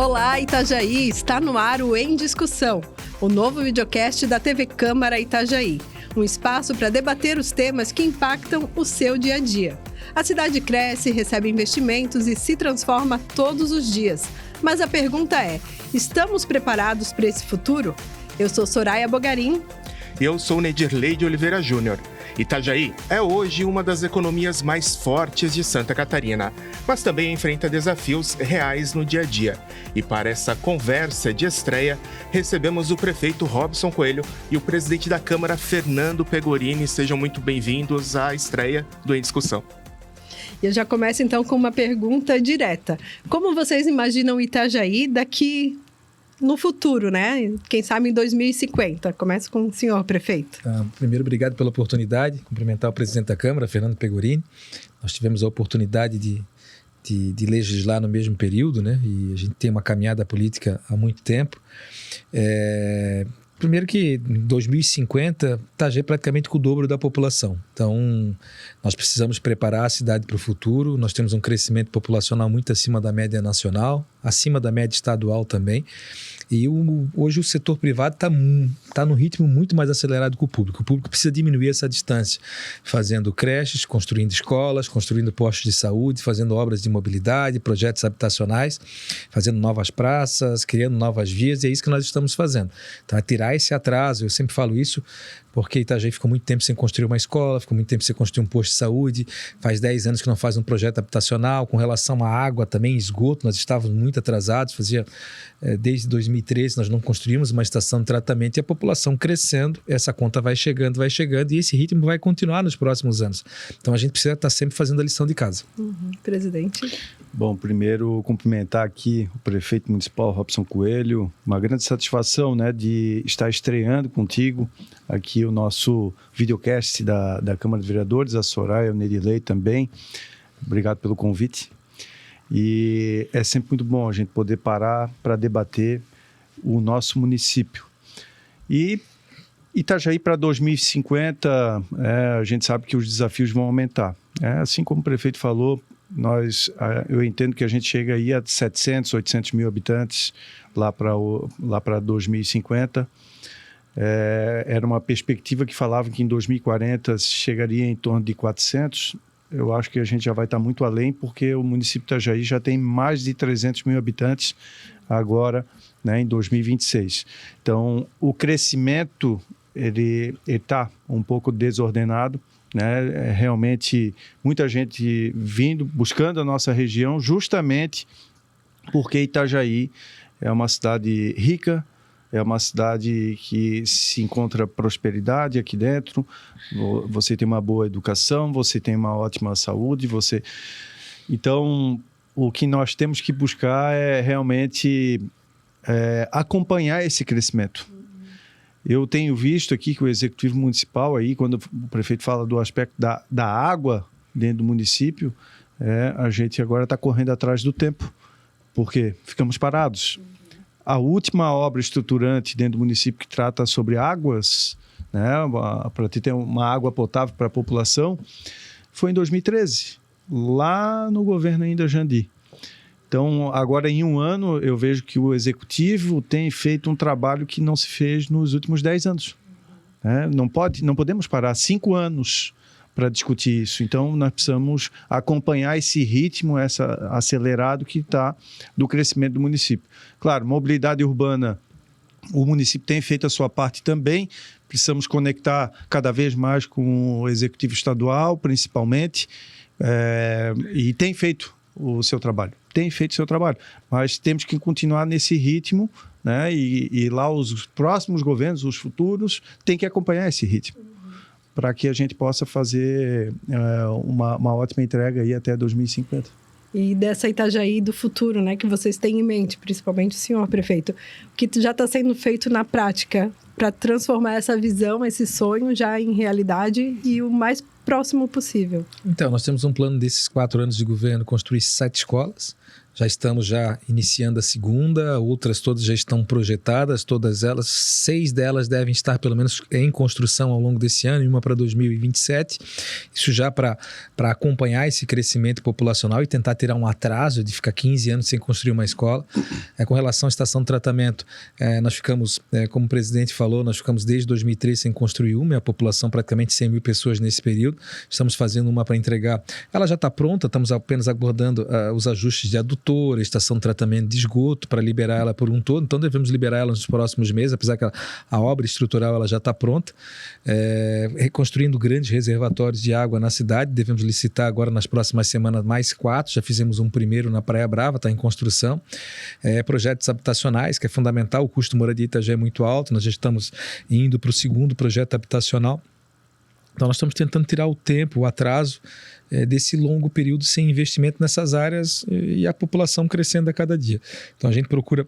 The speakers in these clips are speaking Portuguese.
Olá, Itajaí! Está no ar o Em Discussão, o novo videocast da TV Câmara Itajaí. Um espaço para debater os temas que impactam o seu dia a dia. A cidade cresce, recebe investimentos e se transforma todos os dias. Mas a pergunta é, estamos preparados para esse futuro? Eu sou Soraya Bogarin. E eu sou Nedirley de Oliveira Júnior. Itajaí é hoje uma das economias mais fortes de Santa Catarina, mas também enfrenta desafios reais no dia a dia. E para essa conversa de estreia, recebemos o prefeito Robson Coelho e o presidente da Câmara, Fernando Pegorini. Sejam muito bem-vindos à estreia do Em Discussão. E eu já começo então com uma pergunta direta. Como vocês imaginam Itajaí daqui no futuro, né? Quem sabe em 2050? Começo com o senhor prefeito. Primeiro, obrigado pela oportunidade. Cumprimentar o presidente da Câmara, Fernando Pegorini. Nós tivemos a oportunidade de legislar no mesmo período, né? E a gente tem uma caminhada política há muito tempo. Primeiro que em 2050 Itajaí é praticamente com o dobro da população. Então, nós precisamos preparar a cidade para o futuro. Nós temos um crescimento populacional muito acima da média nacional, acima da média estadual também. E hoje o setor privado está num ritmo muito mais acelerado que o público. O público precisa diminuir essa distância, fazendo creches, construindo escolas, construindo postos de saúde, fazendo obras de mobilidade, projetos habitacionais, fazendo novas praças, criando novas vias, e é isso que nós estamos fazendo. Então, é tirar esse atraso, eu sempre falo isso, porque Itajaí ficou muito tempo sem construir uma escola, ficou muito tempo sem construir um posto de saúde, faz 10 anos que não faz um projeto habitacional. Com relação à água também, esgoto, nós estávamos muito atrasados, desde 2013 nós não construímos uma estação de tratamento, e a população crescendo, essa conta vai chegando, e esse ritmo vai continuar nos próximos anos. Então a gente precisa estar sempre fazendo a lição de casa. Presidente. Bom, primeiro cumprimentar aqui o prefeito municipal, Robson Coelho. Uma grande satisfação, né, de estar estreando contigo aqui o nosso videocast da Câmara de Vereadores, a Soraya, o Nedirley também. Obrigado pelo convite. E é sempre muito bom a gente poder parar para debater o nosso município. E Itajaí para 2050, a gente sabe que os desafios vão aumentar. Assim como o prefeito falou, eu entendo que a gente chega aí a 700, 800 mil habitantes lá para 2050. Era uma perspectiva que falava que em 2040 chegaria em torno de 400. Eu acho que a gente já vai estar muito além, porque o município de Itajaí já tem mais de 300 mil habitantes agora, né, em 2026. Então, o crescimento ele está um pouco desordenado, né? Realmente muita gente buscando a nossa região, justamente porque Itajaí é uma cidade rica, é uma cidade que se encontra prosperidade aqui dentro. Você tem uma boa educação, você tem uma ótima saúde, Então, o que nós temos que buscar é realmente acompanhar esse crescimento. Eu tenho visto aqui que o Executivo Municipal, aí, quando o prefeito fala do aspecto da água dentro do município, a gente agora está correndo atrás do tempo, porque ficamos parados. A última obra estruturante dentro do município que trata sobre águas, né, para ter uma água potável para a população, foi em 2013, lá no governo ainda Jandi. Então, agora em um ano, eu vejo que o Executivo tem feito um trabalho que não se fez nos últimos 10 anos. Não podemos parar 5 anos para discutir isso. Então, nós precisamos acompanhar esse ritmo acelerado que está do crescimento do município. Claro, mobilidade urbana, o município tem feito a sua parte também. Precisamos conectar cada vez mais com o Executivo Estadual, principalmente, e tem feito o seu trabalho. Mas temos que continuar nesse ritmo, né? E lá os próximos governos, os futuros, têm que acompanhar esse ritmo, para que a gente possa fazer uma ótima entrega aí até 2050. E dessa Itajaí do futuro, né, que vocês têm em mente, principalmente o senhor prefeito, o que já está sendo feito na prática para transformar essa visão, esse sonho já em realidade e o mais próximo possível? Então, nós temos um plano desses 4 anos de governo, construir 7 escolas. Já estamos iniciando a segunda, outras todas já estão projetadas, todas elas, 6 delas devem estar pelo menos em construção ao longo desse ano e uma para 2027. Isso já para acompanhar esse crescimento populacional e tentar tirar um atraso de ficar 15 anos sem construir uma escola. Com relação à estação de tratamento, nós ficamos, como o presidente falou, nós ficamos desde 2003 sem construir uma, e a população praticamente 100 mil pessoas nesse período. Estamos fazendo uma para entregar. Ela já está pronta, estamos apenas aguardando os ajustes de adutor, estação de tratamento de esgoto para liberar ela por um todo, então devemos liberar ela nos próximos meses, apesar que a obra estrutural ela já está pronta, reconstruindo grandes reservatórios de água na cidade, devemos licitar agora nas próximas semanas mais 4, já fizemos um primeiro na Praia Brava, está em construção, projetos habitacionais, que é fundamental, o custo de moradia de Itajaí é muito alto, nós já estamos indo para o segundo projeto habitacional. Então, nós estamos tentando tirar o tempo, o atraso desse longo período sem investimento nessas áreas e a população crescendo a cada dia. Então, a gente procura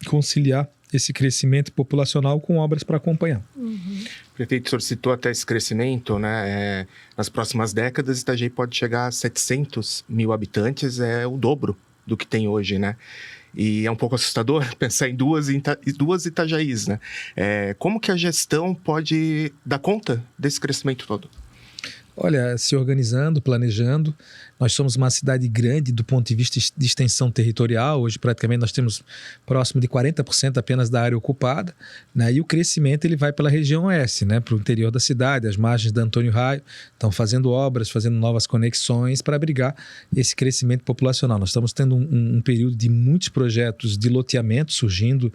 conciliar esse crescimento populacional com obras para acompanhar. Prefeito, o senhor citou até esse crescimento, né? Nas próximas décadas, Itajaí pode chegar a 700 mil habitantes, é o dobro do que tem hoje, né? E é um pouco assustador pensar em duas Itajaís, né? Como que a gestão pode dar conta desse crescimento todo? Olha, se organizando, planejando. Nós somos uma cidade grande do ponto de vista de extensão territorial. Hoje, praticamente, nós temos próximo de 40% apenas da área ocupada, né? E o crescimento ele vai pela região oeste, né? Para o interior da cidade, as margens da Antônio Raio. Estão fazendo obras, fazendo novas conexões para abrigar esse crescimento populacional. Nós estamos tendo um período de muitos projetos de loteamento surgindo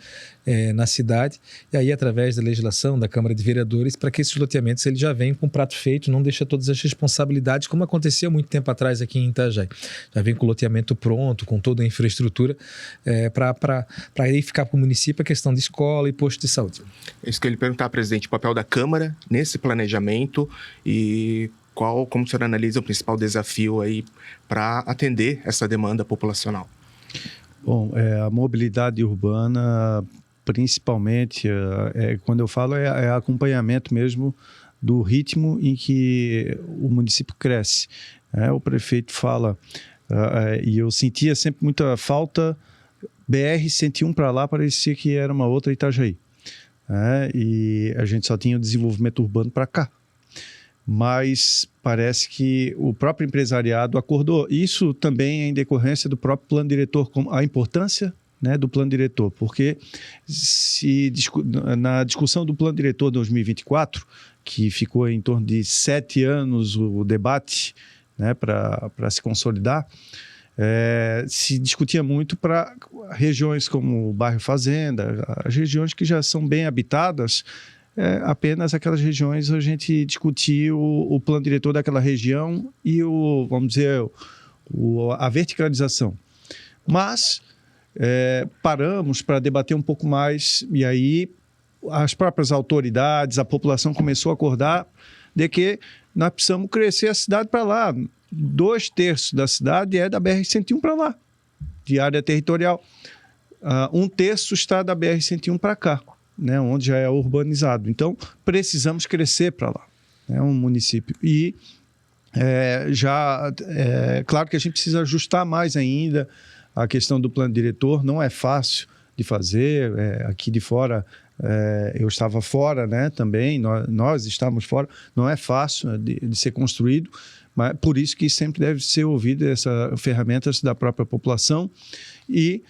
na cidade. E aí, através da legislação da Câmara de Vereadores, para que esses loteamentos eles já venham com o prato feito, não deixa todas as responsabilidades, como acontecia muito tempo atrás aqui em Itajaí. Já vem com o loteamento pronto, com toda a infraestrutura, para aí ficar para o município a questão de escola e posto de saúde. É isso que eu ia lhe perguntar, presidente, o papel da Câmara nesse planejamento e como o senhor analisa o principal desafio aí para atender essa demanda populacional? Bom, a mobilidade urbana, principalmente, quando eu falo, é acompanhamento mesmo do ritmo em que o município cresce. O prefeito fala, e eu sentia sempre muita falta, BR-101 para lá parecia que era uma outra Itajaí. E a gente só tinha o desenvolvimento urbano para cá. Mas parece que o próprio empresariado acordou. Isso também é em decorrência do próprio plano diretor, a importância, né, do plano diretor, porque na discussão do plano diretor 2024, que ficou em torno de 7 anos o debate, né, para se consolidar, se discutia muito para regiões como o bairro Fazenda, as regiões que já são bem habitadas, apenas aquelas regiões a gente discutia o plano diretor daquela região e vamos dizer, a verticalização. Mas paramos para debater um pouco mais e aí as próprias autoridades, a população começou a acordar de que nós precisamos crescer a cidade para lá. 2/3 da cidade é da BR-101 para lá, de área territorial. 1/3 está da BR-101 para cá, né, onde já é urbanizado. Então, precisamos crescer para lá. É um município. E claro que a gente precisa ajustar mais ainda a questão do plano diretor. Não é fácil de fazer. Aqui de fora, eu estava fora, né, também. Nós estávamos fora. Não é fácil de ser construído, mas por isso que sempre deve ser ouvido essas ferramentas da própria população. E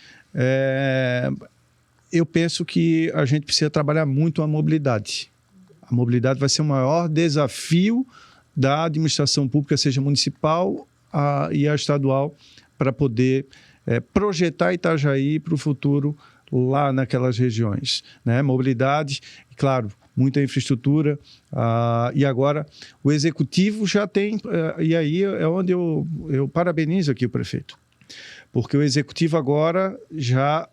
eu penso que a gente precisa trabalhar muito a mobilidade. A mobilidade vai ser o maior desafio da administração pública, seja municipal e a estadual, para poder projetar Itajaí para o futuro lá naquelas regiões, né? Mobilidade, e claro, muita infraestrutura, e agora o executivo já tem, e aí é onde eu parabenizo aqui o prefeito, porque o executivo agora já,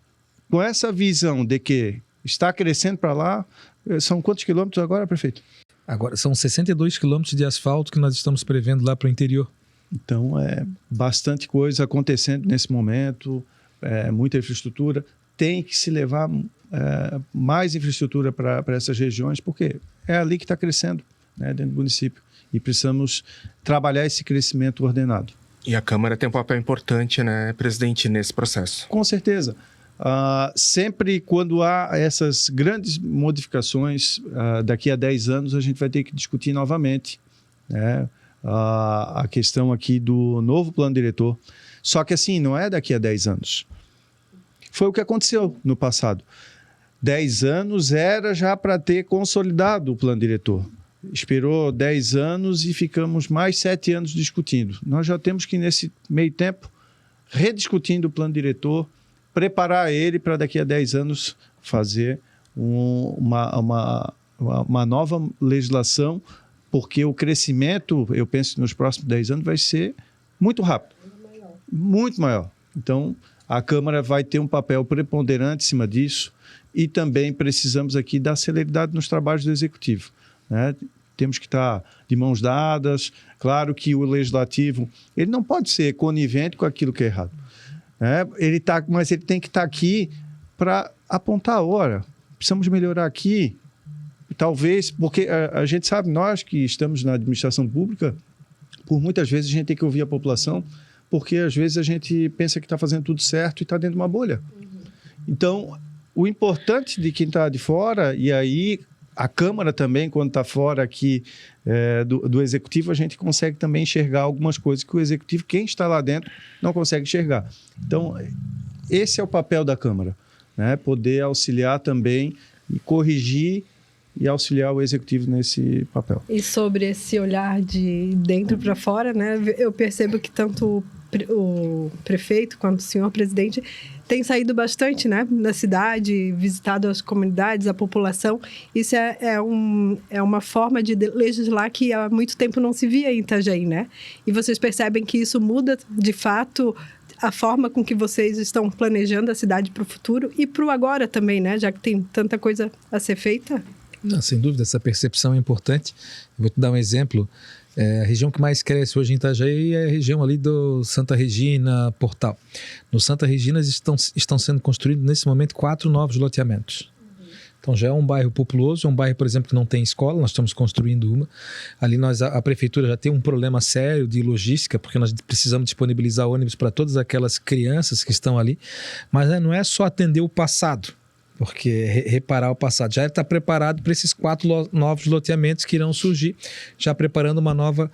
com essa visão de que está crescendo para lá, são quantos quilômetros agora, prefeito? Agora são 62 quilômetros de asfalto que nós estamos prevendo lá para o interior. Então, bastante coisa acontecendo nesse momento, muita infraestrutura. Tem que se levar mais infraestrutura para essas regiões, porque é ali que está crescendo, né, dentro do município. E precisamos trabalhar esse crescimento ordenado. E a Câmara tem um papel importante, né, presidente, nesse processo? Com certeza. Sempre quando há essas grandes modificações, daqui a 10 anos a gente vai ter que discutir novamente, né, a questão aqui do novo plano diretor. Só que assim, não é daqui a 10 anos. Foi o que aconteceu no passado. 10 anos era já para ter consolidado o plano diretor. Esperou 10 anos e ficamos mais 7 anos discutindo. Nós já temos que, nesse meio tempo, rediscutindo o plano diretor, preparar ele para daqui a 10 anos fazer uma nova legislação, porque o crescimento, eu penso que nos próximos 10 anos vai ser muito rápido, muito maior. Então, a Câmara vai ter um papel preponderante em cima disso e também precisamos aqui da celeridade nos trabalhos do Executivo, né? Temos que estar de mãos dadas. Claro que o Legislativo ele não pode ser conivente com aquilo que é errado. Mas ele tem que estar aqui para apontar a hora. Precisamos melhorar aqui. Talvez, porque a gente sabe, nós que estamos na administração pública, por muitas vezes a gente tem que ouvir a população, porque às vezes a gente pensa que está fazendo tudo certo e está dentro de uma bolha. Então, o importante de quem está de fora, e aí a Câmara também, quando está fora aqui do Executivo, a gente consegue também enxergar algumas coisas que o Executivo, quem está lá dentro, não consegue enxergar. Então, esse é o papel da Câmara, né? Poder auxiliar também e corrigir e auxiliar o Executivo nesse papel. E sobre esse olhar de dentro para fora, né? Eu percebo que tanto o prefeito quanto o senhor presidente tem saído bastante, né, na cidade, visitado as comunidades, a população. Isso é uma forma de legislar que há muito tempo não se via em Itajaí, né? E vocês percebem que isso muda, de fato, a forma com que vocês estão planejando a cidade para o futuro e para o agora também, né? Já que tem tanta coisa a ser feita. Não, sem dúvida, essa percepção é importante. Eu vou te dar um exemplo. A região que mais cresce hoje em Itajaí é a região ali do Santa Regina, Portal. No Santa Regina estão sendo construídos nesse momento 4 novos loteamentos. Então já é um bairro populoso, é um bairro, por exemplo, que não tem escola, nós estamos construindo uma. Ali a prefeitura já tem um problema sério de logística, porque nós precisamos disponibilizar ônibus para todas aquelas crianças que estão ali. Mas não é só atender o passado, porque reparar o passado já está preparado para esses 4 novos loteamentos que irão surgir, já preparando uma nova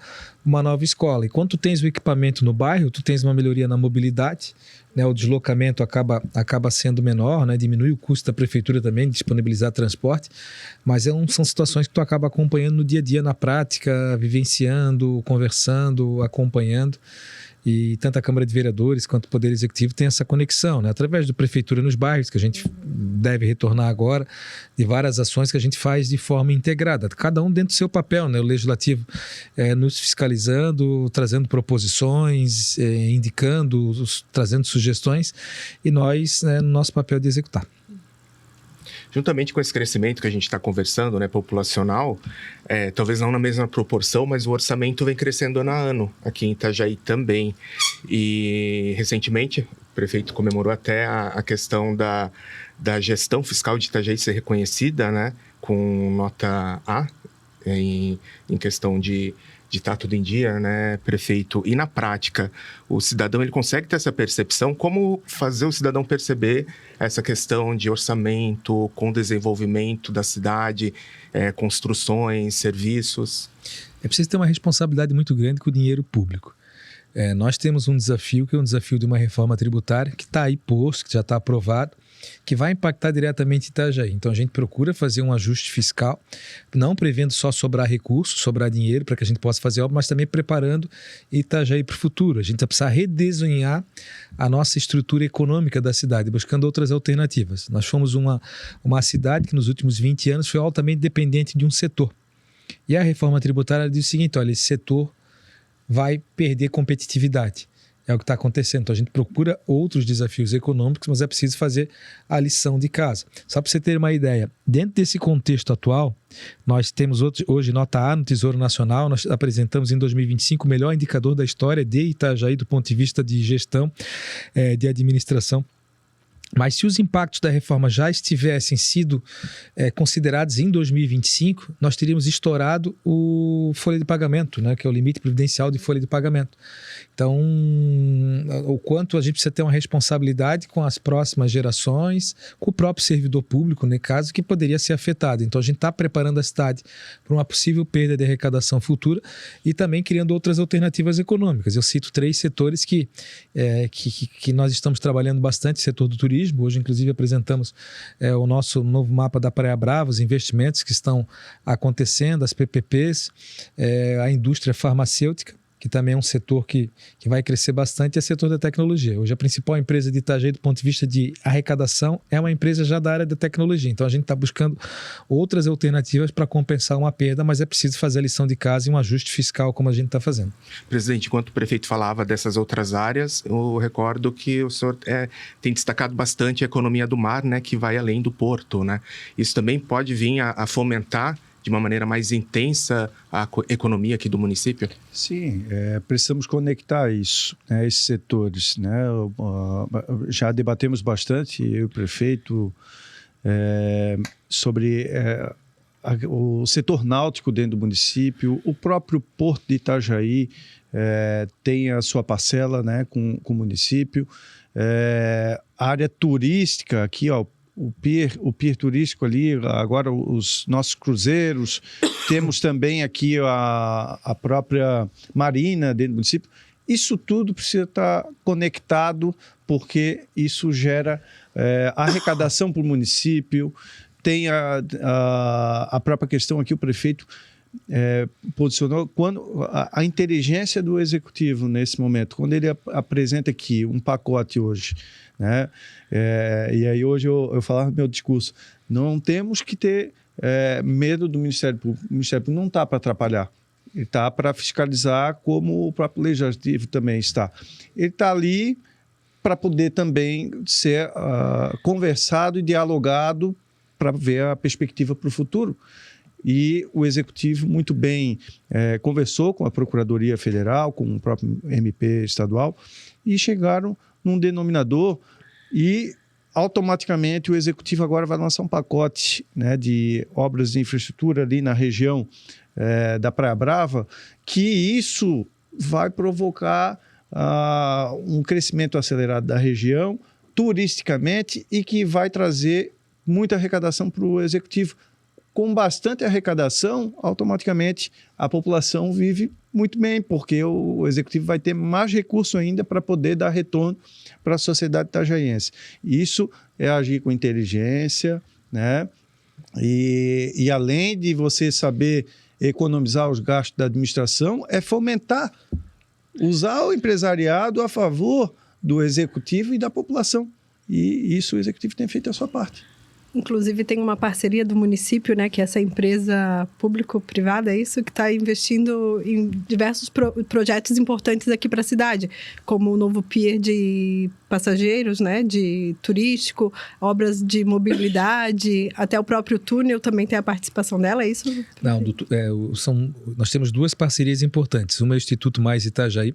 escola. E quando tu tens o equipamento no bairro, tu tens uma melhoria na mobilidade, né? O deslocamento acaba sendo menor, né? Diminui o custo da prefeitura também de disponibilizar transporte, mas são situações que tu acaba acompanhando no dia a dia, na prática, vivenciando, conversando, acompanhando. E tanto a Câmara de Vereadores quanto o Poder Executivo tem essa conexão, né? Através da Prefeitura nos bairros, que a gente deve retornar agora, de várias ações que a gente faz de forma integrada, cada um dentro do seu papel, né? O Legislativo nos fiscalizando, trazendo proposições, indicando, trazendo sugestões, e nós, né, no nosso papel de executar. Juntamente com esse crescimento que a gente está conversando, né, populacional, talvez não na mesma proporção, mas o orçamento vem crescendo ano a ano, aqui em Itajaí também. E, recentemente, o prefeito comemorou até a questão da gestão fiscal de Itajaí ser reconhecida, né, com nota A, em questão de estar tudo em dia, né, prefeito? E na prática, o cidadão ele consegue ter essa percepção? Como fazer o cidadão perceber essa questão de orçamento com desenvolvimento da cidade, construções, serviços? É preciso ter uma responsabilidade muito grande com o dinheiro público. Nós temos um desafio, que é um desafio de uma reforma tributária, que está aí posto, que já está aprovado, que vai impactar diretamente Itajaí. Então a gente procura fazer um ajuste fiscal, não prevendo só sobrar recursos, sobrar dinheiro para que a gente possa fazer obra, mas também preparando Itajaí para o futuro. A gente vai precisar redesenhar a nossa estrutura econômica da cidade, buscando outras alternativas. Nós fomos uma cidade que nos últimos 20 anos foi altamente dependente de um setor. E a reforma tributária diz o seguinte: olha, esse setor vai perder competitividade. É o que está acontecendo. Então a gente procura outros desafios econômicos, mas é preciso fazer a lição de casa. Só para você ter uma ideia, dentro desse contexto atual, nós temos hoje nota A no Tesouro Nacional, nós apresentamos em 2025 o melhor indicador da história de Itajaí do ponto de vista de gestão, de administração Mas se os impactos da reforma já tivessem sido considerados em 2025, nós teríamos estourado o folha de pagamento, né, que é o limite previdencial de folha de pagamento. Então, o quanto a gente precisa ter uma responsabilidade com as próximas gerações, com o próprio servidor público, no caso, que poderia ser afetado. Então, a gente está preparando a cidade para uma possível perda de arrecadação futura e também criando outras alternativas econômicas. Eu cito 3 setores que nós estamos trabalhando bastante: setor do turismo. Hoje, inclusive, apresentamos o nosso novo mapa da Praia Brava, os investimentos que estão acontecendo, as PPPs, a indústria farmacêutica, que também é um setor que vai crescer bastante, é o setor da tecnologia. Hoje, a principal empresa de Itajaí, do ponto de vista de arrecadação, é uma empresa já da área da tecnologia. Então, a gente está buscando outras alternativas para compensar uma perda, mas é preciso fazer a lição de casa e um ajuste fiscal, como a gente está fazendo. Presidente, enquanto o prefeito falava dessas outras áreas, eu recordo que o senhor tem destacado bastante a economia do mar, né, que vai além do porto, né? Isso também pode vir a fomentar de uma maneira mais intensa a economia aqui do município? Sim, precisamos conectar isso, né, esses setores, né? Já debatemos bastante, eu e o prefeito, sobre o setor náutico dentro do município. O próprio Porto de Itajaí tem a sua parcela, né, com o município. A área turística aqui, ó, o pier turístico ali, agora os nossos cruzeiros, temos também aqui a própria marina dentro do município. Isso tudo precisa estar conectado, porque isso gera arrecadação para o município. Tem a própria questão aqui, o prefeito posicionou a inteligência do executivo nesse momento, quando ele apresenta aqui um pacote hoje, né? E aí hoje eu falava no meu discurso, não temos que ter medo do Ministério Público. O Ministério Público não está para atrapalhar, ele está para fiscalizar, como o próprio Legislativo também está. Ele está ali para poder também ser conversado e dialogado para ver a perspectiva para o futuro. E o Executivo muito bem conversou com a Procuradoria Federal, com o próprio MP estadual, e chegaram num denominador, e automaticamente o Executivo agora vai lançar um pacote, né, de obras de infraestrutura ali na região da Praia Brava, que isso vai provocar um crescimento acelerado da região, turisticamente, e que vai trazer muita arrecadação para o Executivo. Com bastante arrecadação, automaticamente a população vive muito bem, porque o Executivo vai ter mais recurso ainda para poder dar retorno para a sociedade itajaiense. Isso é agir com inteligência, né? E além de você saber economizar os gastos da administração, é fomentar, usar o empresariado a favor do Executivo e da população. E isso o Executivo tem feito a sua parte. Inclusive, tem uma parceria do município, né, que é essa empresa público-privada, é isso, que está investindo em diversos projetos importantes aqui para a cidade, como o novo pier de passageiros, né, de turístico, obras de mobilidade, até o próprio túnel também tem a participação dela, é isso? Não, nós temos 2 parcerias importantes. Uma é o Instituto Mais Itajaí.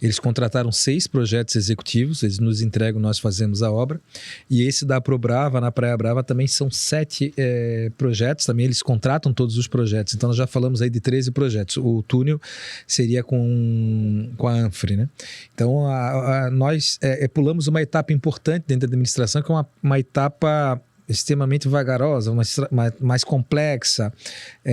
Eles contrataram 6 projetos executivos, eles nos entregam, nós fazemos a obra. E esse da Probrava, na Praia Brava, também são 7 projetos, também eles contratam todos os projetos. Então, nós já falamos aí de 13 projetos. O túnel seria com a Anfre, né? Então, nós pulamos uma etapa importante dentro da administração, que é uma etapa extremamente vagarosa, mais complexa,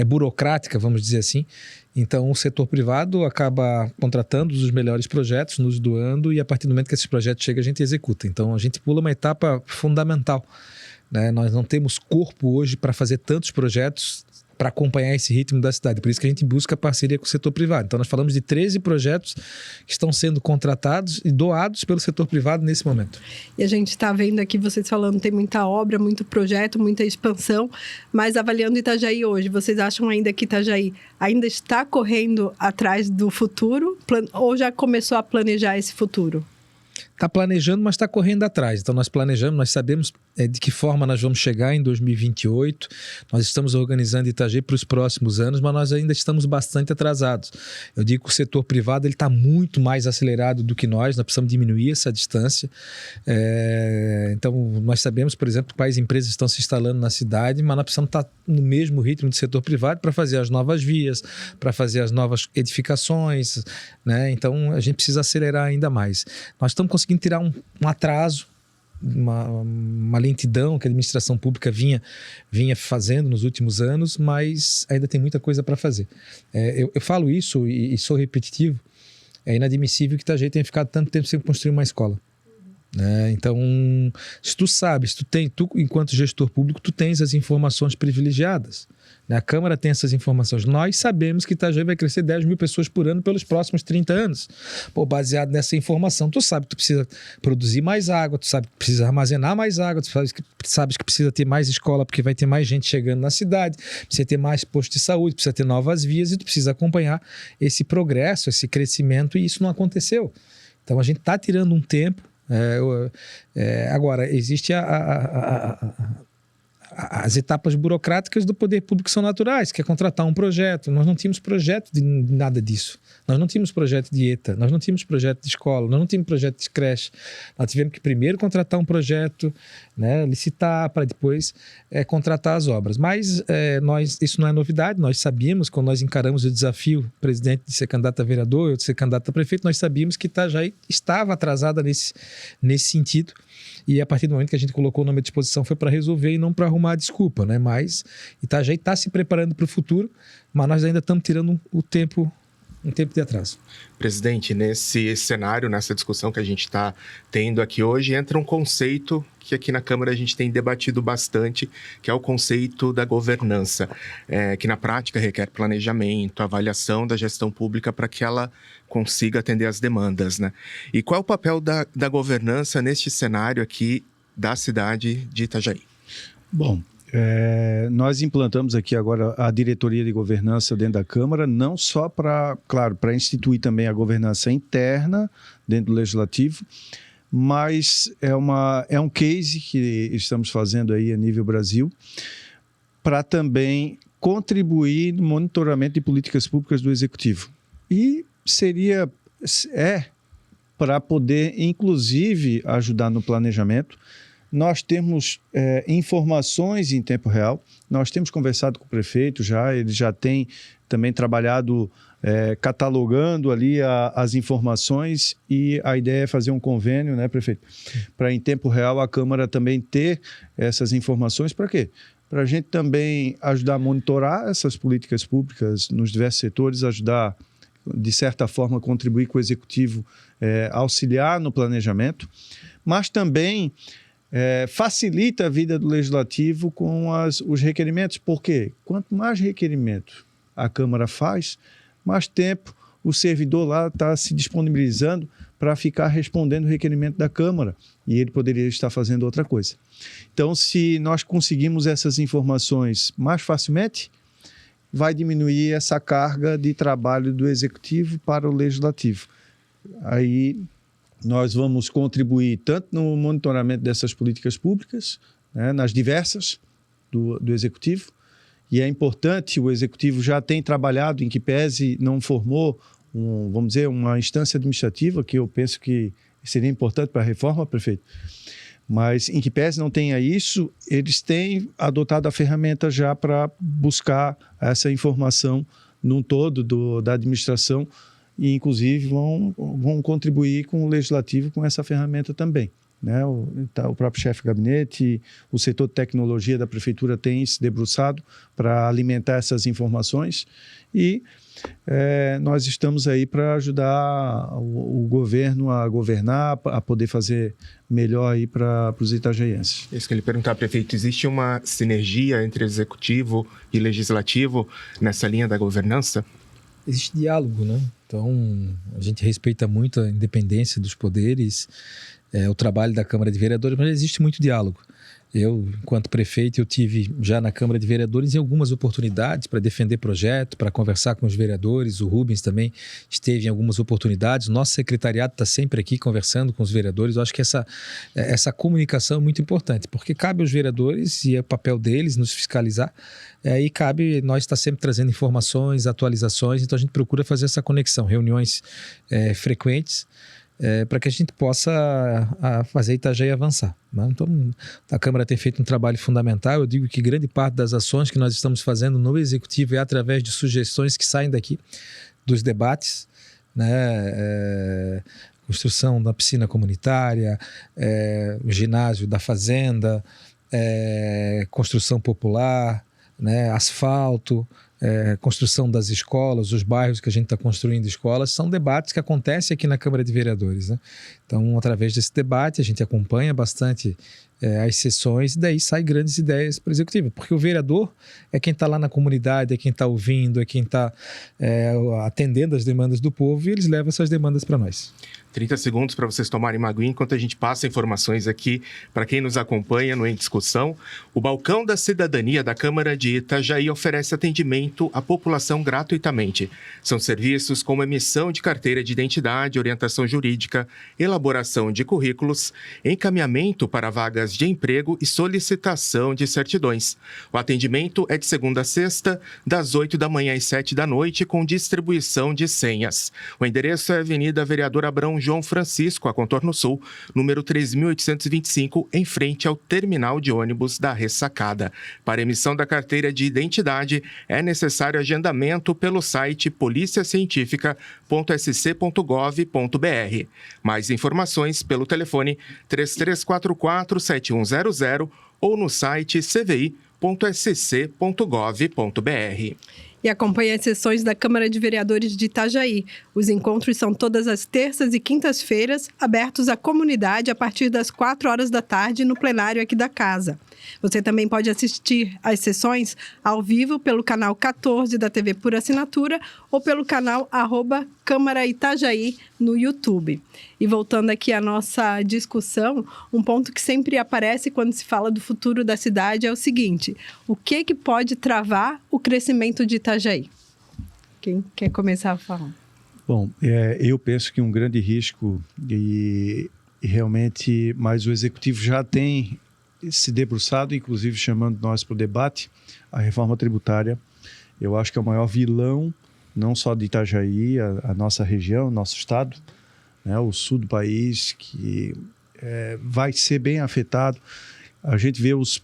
burocrática, vamos dizer assim. Então, o setor privado acaba contratando os melhores projetos, nos doando, e a partir do momento que esses projetos chegam, a gente executa. Então, a gente pula uma etapa fundamental, né? Nós não temos corpo hoje para fazer tantos projetos para acompanhar esse ritmo da cidade. Por isso que a gente busca parceria com o setor privado. Então, nós falamos de 13 projetos que estão sendo contratados e doados pelo setor privado nesse momento. E a gente está vendo aqui, vocês falando, tem muita obra, muito projeto, muita expansão, mas avaliando Itajaí hoje, vocês acham ainda que Itajaí ainda está correndo atrás do futuro ou já começou a planejar esse futuro? Está planejando, mas está correndo atrás. Então, nós planejamos, nós sabemos de que forma nós vamos chegar em 2028. Nós estamos organizando Itajaí para os próximos anos, mas nós ainda estamos bastante atrasados. Eu digo que o setor privado está muito mais acelerado do que nós precisamos diminuir essa distância. Então, nós sabemos, por exemplo, quais empresas estão se instalando na cidade, mas nós precisamos estar no mesmo ritmo do setor privado para fazer as novas vias, para fazer as novas edificações, né? Então, a gente precisa acelerar ainda mais. Nós estamos conseguindo tirar um atraso, uma lentidão que a administração pública vinha fazendo nos últimos anos, mas ainda tem muita coisa para fazer. Eu falo isso e sou repetitivo. É inadmissível que Itajaí tenha ficado tanto tempo sem construir uma escola. Então, se tu sabes, tu enquanto gestor público, tu tens as informações privilegiadas. A Câmara tem essas informações. Nós sabemos que Itajaí vai crescer 10 mil pessoas por ano pelos próximos 30 anos. Baseado nessa informação, tu sabe que tu precisa produzir mais água, tu sabe que precisa armazenar mais água, tu sabes que precisa ter mais escola porque vai ter mais gente chegando na cidade, precisa ter mais posto de saúde, precisa ter novas vias e tu precisa acompanhar esse progresso, esse crescimento, e isso não aconteceu. Então, a gente está tirando um tempo. Agora, existe as etapas burocráticas do poder público são naturais, que é contratar um projeto. Nós não tínhamos projeto de nada disso. Nós não tínhamos projeto de ETA, nós não tínhamos projeto de escola, nós não tínhamos projeto de creche. Nós tivemos que primeiro contratar um projeto, licitar, para depois contratar as obras. Mas isso não é novidade, nós sabíamos, quando nós encaramos o desafio, o presidente de ser candidato a vereador, eu de ser candidato a prefeito, nós sabíamos que Itajaí estava atrasada nesse sentido. E a partir do momento que a gente colocou o nome à disposição foi para resolver e não para arrumar desculpa, né? Mas Itajaí está se preparando para o futuro, mas nós ainda estamos tirando um tempo de atraso. Presidente, nesse cenário, nessa discussão que a gente está tendo aqui hoje, entra um conceito que aqui na Câmara a gente tem debatido bastante, que é o conceito da governança, que na prática requer planejamento, avaliação da gestão pública para que ela consiga atender às demandas, né? E qual é o papel da governança neste cenário aqui da cidade de Itajaí? Bom, nós implantamos aqui agora a diretoria de governança dentro da Câmara, não só para instituir também a governança interna dentro do Legislativo, mas é um case que estamos fazendo aí a nível Brasil para também contribuir no monitoramento de políticas públicas do Executivo. E para poder, inclusive, ajudar no planejamento. Nós temos informações em tempo real, nós temos conversado com o prefeito ele já tem também trabalhado catalogando ali as informações, e a ideia é fazer um convênio, né, prefeito? Para em tempo real a Câmara também ter essas informações. Para quê? Para a gente também ajudar a monitorar essas políticas públicas nos diversos setores, ajudar, de certa forma, contribuir com o Executivo, auxiliar no planejamento, mas também facilita a vida do Legislativo com os requerimentos. Por quê? Quanto mais requerimento a Câmara faz, mais tempo o servidor lá está se disponibilizando para ficar respondendo o requerimento da Câmara, e ele poderia estar fazendo outra coisa. Então, se nós conseguimos essas informações mais facilmente, vai diminuir essa carga de trabalho do Executivo para o Legislativo. Aí nós vamos contribuir tanto no monitoramento dessas políticas públicas, né, nas diversas do Executivo, e é importante, o Executivo já tem trabalhado, em que pese não formou, vamos dizer, uma instância administrativa, que eu penso que seria importante para a reforma, prefeito, mas em que pese não tenha isso, eles têm adotado a ferramenta já para buscar essa informação num todo da administração, e inclusive vão contribuir com o Legislativo com essa ferramenta também, né? O próprio chefe de gabinete, o setor de tecnologia da Prefeitura tem se debruçado para alimentar essas informações, e nós estamos aí para ajudar o governo a governar, a poder fazer melhor aí para os itajaienses. Isso que eu ia perguntar, prefeito, existe uma sinergia entre Executivo e Legislativo nessa linha da governança? Existe diálogo, né? Então, a gente respeita muito a independência dos poderes, o trabalho da Câmara de Vereadores, mas existe muito diálogo. Eu, enquanto prefeito, eu tive já na Câmara de Vereadores em algumas oportunidades para defender projeto, para conversar com os vereadores. O Rubens também esteve em algumas oportunidades. O nosso secretariado está sempre aqui conversando com os vereadores. Eu acho que essa comunicação é muito importante, porque cabe aos vereadores, e é o papel deles, nos fiscalizar, e cabe nós estar sempre trazendo informações, atualizações. Então a gente procura fazer essa conexão, reuniões frequentes, para que a gente possa fazer Itajaí avançar, né? Então, a Câmara tem feito um trabalho fundamental. Eu digo que grande parte das ações que nós estamos fazendo no Executivo é através de sugestões que saem daqui, dos debates, né? Construção da piscina comunitária, o ginásio da fazenda, construção popular, né? Asfalto, construção das escolas, os bairros que a gente está construindo escolas, são debates que acontecem aqui na Câmara de Vereadores, né? Então, através desse debate, a gente acompanha bastante as sessões, e daí saem grandes ideias para o Executivo, porque o vereador é quem está lá na comunidade, é quem está ouvindo, é quem está atendendo as demandas do povo, e eles levam essas demandas para nós. 30 segundos para vocês tomarem uma aguinha enquanto a gente passa informações aqui para quem nos acompanha no Em Discussão. O Balcão da Cidadania da Câmara de Itajaí oferece atendimento à população gratuitamente. São serviços como emissão de carteira de identidade, orientação jurídica, elaboração de currículos, encaminhamento para vagas de emprego e solicitação de certidões. O atendimento é de segunda a sexta, das 8 da manhã às 7 da noite, com distribuição de senhas. O endereço é Avenida Vereador Abrão João Francisco, a Contorno Sul, número 3.825, em frente ao terminal de ônibus da Ressacada. Para emissão da carteira de identidade, é necessário agendamento pelo site policiacientifica.sc.gov.br. Mais informações pelo telefone 3344-7100 ou no site cvi.sc.gov.br. E acompanhe as sessões da Câmara de Vereadores de Itajaí. Os encontros são todas as terças e quintas-feiras, abertos à comunidade a partir das 4 horas da tarde no plenário aqui da casa. Você também pode assistir às sessões ao vivo pelo canal 14 da TV por assinatura ou pelo canal @Câmara Itajaí no YouTube. E voltando aqui à nossa discussão, um ponto que sempre aparece quando se fala do futuro da cidade é o seguinte: o que pode travar o crescimento de Itajaí? Quem quer começar a falar? Bom, eu penso que um grande risco, e realmente, mas o Executivo já tem se debruçado, inclusive chamando nós para o debate, a reforma tributária. Eu acho que é o maior vilão, não só de Itajaí, a nossa região, nosso estado, né, o sul do país, que vai ser bem afetado. A gente vê os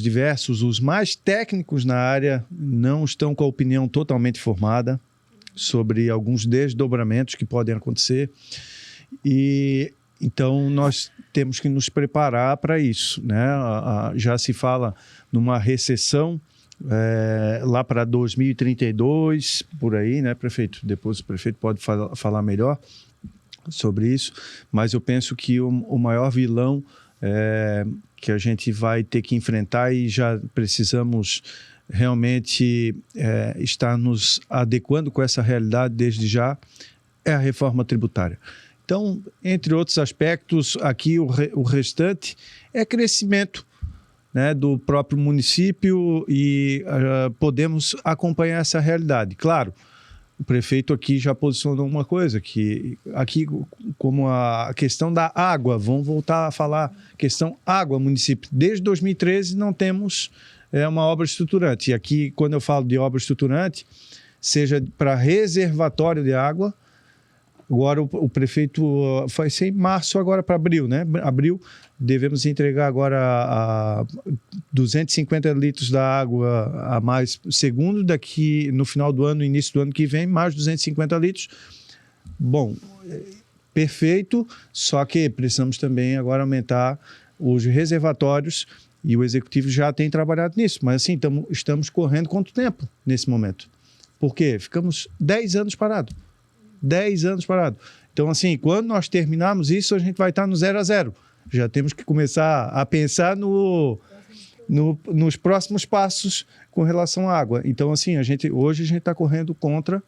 diversos, os mais técnicos na área, não estão com a opinião totalmente formada sobre alguns desdobramentos que podem acontecer. E então nós temos que nos preparar para isso, né? Já se fala numa recessão lá para 2032, por aí, né, prefeito? Depois o prefeito pode falar melhor sobre isso, mas eu penso que o maior vilão que a gente vai ter que enfrentar, e já precisamos realmente estar nos adequando com essa realidade desde já, é a reforma tributária. Então, entre outros aspectos, aqui o restante é crescimento, né, do próprio município, e podemos acompanhar essa realidade. Claro, o prefeito aqui já posicionou uma coisa, que aqui, como a questão da água, vamos voltar a falar, questão água, município. Desde 2013 não temos uma obra estruturante. E aqui, quando eu falo de obra estruturante, seja para reservatório de água. Agora o prefeito foi em março, agora para abril, né? Abril, devemos entregar agora 250 litros da água a mais, segundo daqui no final do ano, início do ano que vem, mais 250 litros. Bom, perfeito, só que precisamos também agora aumentar os reservatórios, e o Executivo já tem trabalhado nisso, mas assim, estamos correndo quanto tempo nesse momento? Por quê? Ficamos 10 anos parados. 10 anos parado. Então, assim, quando nós terminarmos isso, a gente vai estar no 0 a 0. Já temos que começar a pensar nos próximos passos com relação à água. Então, assim, hoje a gente está correndo contra,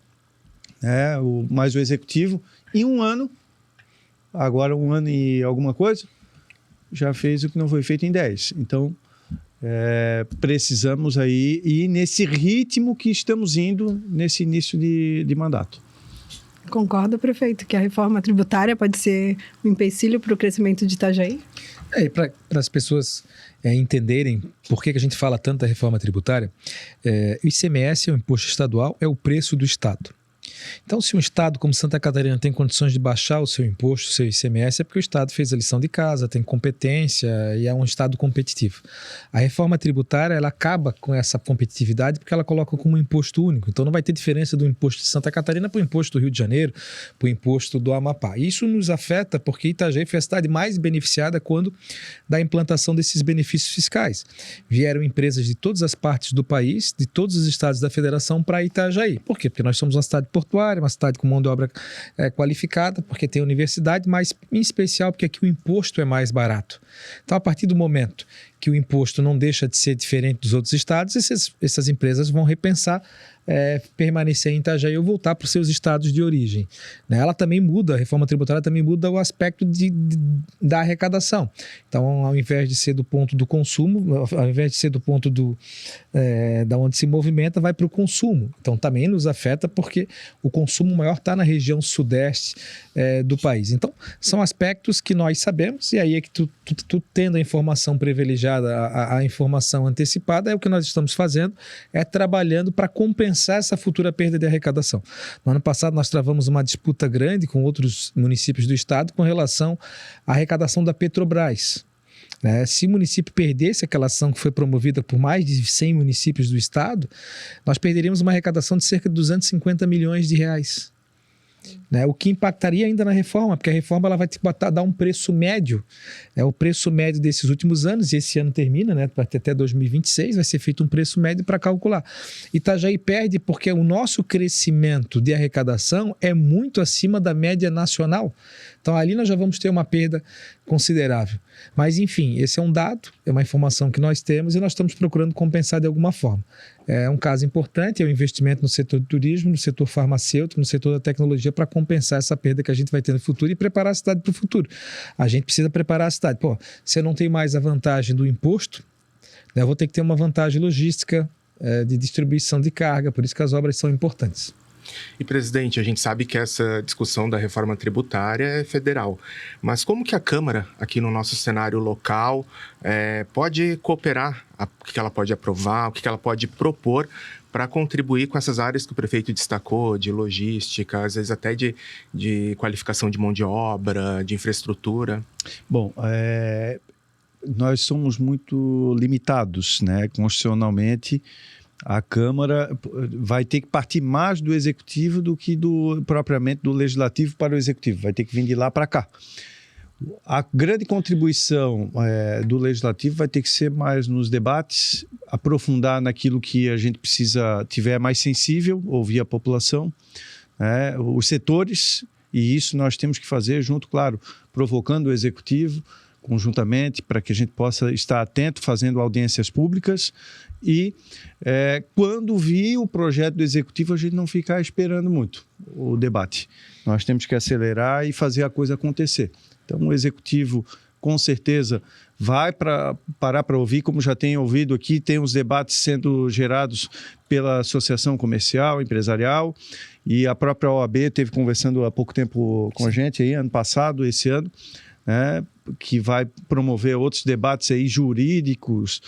né, mais o Executivo, em um ano, agora 1 ano e alguma coisa, já fez o que não foi feito em 10. Então, precisamos aí ir nesse ritmo que estamos indo nesse início de mandato. Concordo, prefeito, que a reforma tributária pode ser um empecilho para o crescimento de Itajaí? Para as pessoas entenderem por que a gente fala tanto da reforma tributária, o ICMS é o imposto estadual, é o preço do Estado. Então, se um estado como Santa Catarina tem condições de baixar o seu imposto, o seu ICMS, é porque o estado fez a lição de casa, tem competência e é um estado competitivo. A reforma tributária, ela acaba com essa competitividade porque ela coloca como um imposto único. Então, não vai ter diferença do imposto de Santa Catarina para o imposto do Rio de Janeiro, para o imposto do Amapá. Isso nos afeta porque Itajaí foi a cidade mais beneficiada quando da implantação desses benefícios fiscais. Vieram empresas de todas as partes do país, de todos os estados da federação para Itajaí. Por quê? Porque nós somos uma cidade portuária, uma cidade com mão de obra qualificada, porque tem universidade, mas em especial porque aqui o imposto é mais barato. Então, a partir do momento que o imposto não deixa de ser diferente dos outros estados, essas empresas vão repensar permanecer em Itajaí ou voltar para os seus estados de origem. Né? Ela também muda, a reforma tributária também muda o aspecto da arrecadação. Então, ao invés de ser do ponto do consumo, ao invés de ser do ponto da onde se movimenta, vai para o consumo. Então, também nos afeta porque o consumo maior está na região sudeste do país. Então, são aspectos que nós sabemos, e aí é que tu tendo a informação privilegiada, a informação antecipada, é o que nós estamos fazendo, trabalhando para compensar essa futura perda de arrecadação. No ano passado, nós travamos uma disputa grande com outros municípios do estado com relação à arrecadação da Petrobras. Se o município perdesse aquela ação que foi promovida por mais de 100 municípios do estado, nós perderíamos uma arrecadação de cerca de 250 milhões de reais. O que impactaria ainda na reforma, porque a reforma ela vai te dar um preço médio, o preço médio desses últimos anos, e esse ano termina, até 2026, vai ser feito um preço médio para calcular. Itajaí perde porque o nosso crescimento de arrecadação é muito acima da média nacional. Então ali nós já vamos ter uma perda considerável. Mas enfim, esse é um dado, é uma informação que nós temos e nós estamos procurando compensar de alguma forma. É um caso importante, é o investimento no setor do turismo, no setor farmacêutico, no setor da tecnologia para compensar essa perda que a gente vai ter no futuro e preparar a cidade para o futuro. A gente precisa preparar a cidade. Se eu não tenho mais a vantagem do imposto, eu vou ter que ter uma vantagem logística de distribuição de carga, por isso que as obras são importantes. E, presidente, a gente sabe que essa discussão da reforma tributária é federal, mas como que a Câmara, aqui no nosso cenário local, pode cooperar? O que ela pode aprovar, o que ela pode propor para contribuir com essas áreas que o prefeito destacou, de logística, às vezes até de qualificação de mão de obra, de infraestrutura? Bom, nós somos muito limitados, constitucionalmente. A Câmara vai ter que partir mais do Executivo do que propriamente do Legislativo para o Executivo. Vai ter que vir de lá para cá. A grande contribuição do Legislativo vai ter que ser mais nos debates, aprofundar naquilo que a gente tiver mais sensível, ouvir a população, os setores, e isso nós temos que fazer junto, claro, provocando o Executivo, conjuntamente, para que a gente possa estar atento, fazendo audiências públicas e quando vir o projeto do Executivo, a gente não ficar esperando muito o debate. Nós temos que acelerar e fazer a coisa acontecer. Então, o Executivo, com certeza, vai parar para ouvir, como já tem ouvido aqui, tem os debates sendo gerados pela Associação Comercial, Empresarial, e a própria OAB esteve conversando há pouco tempo com a gente, ano passado, esse ano, que vai promover outros debates aí jurídicos,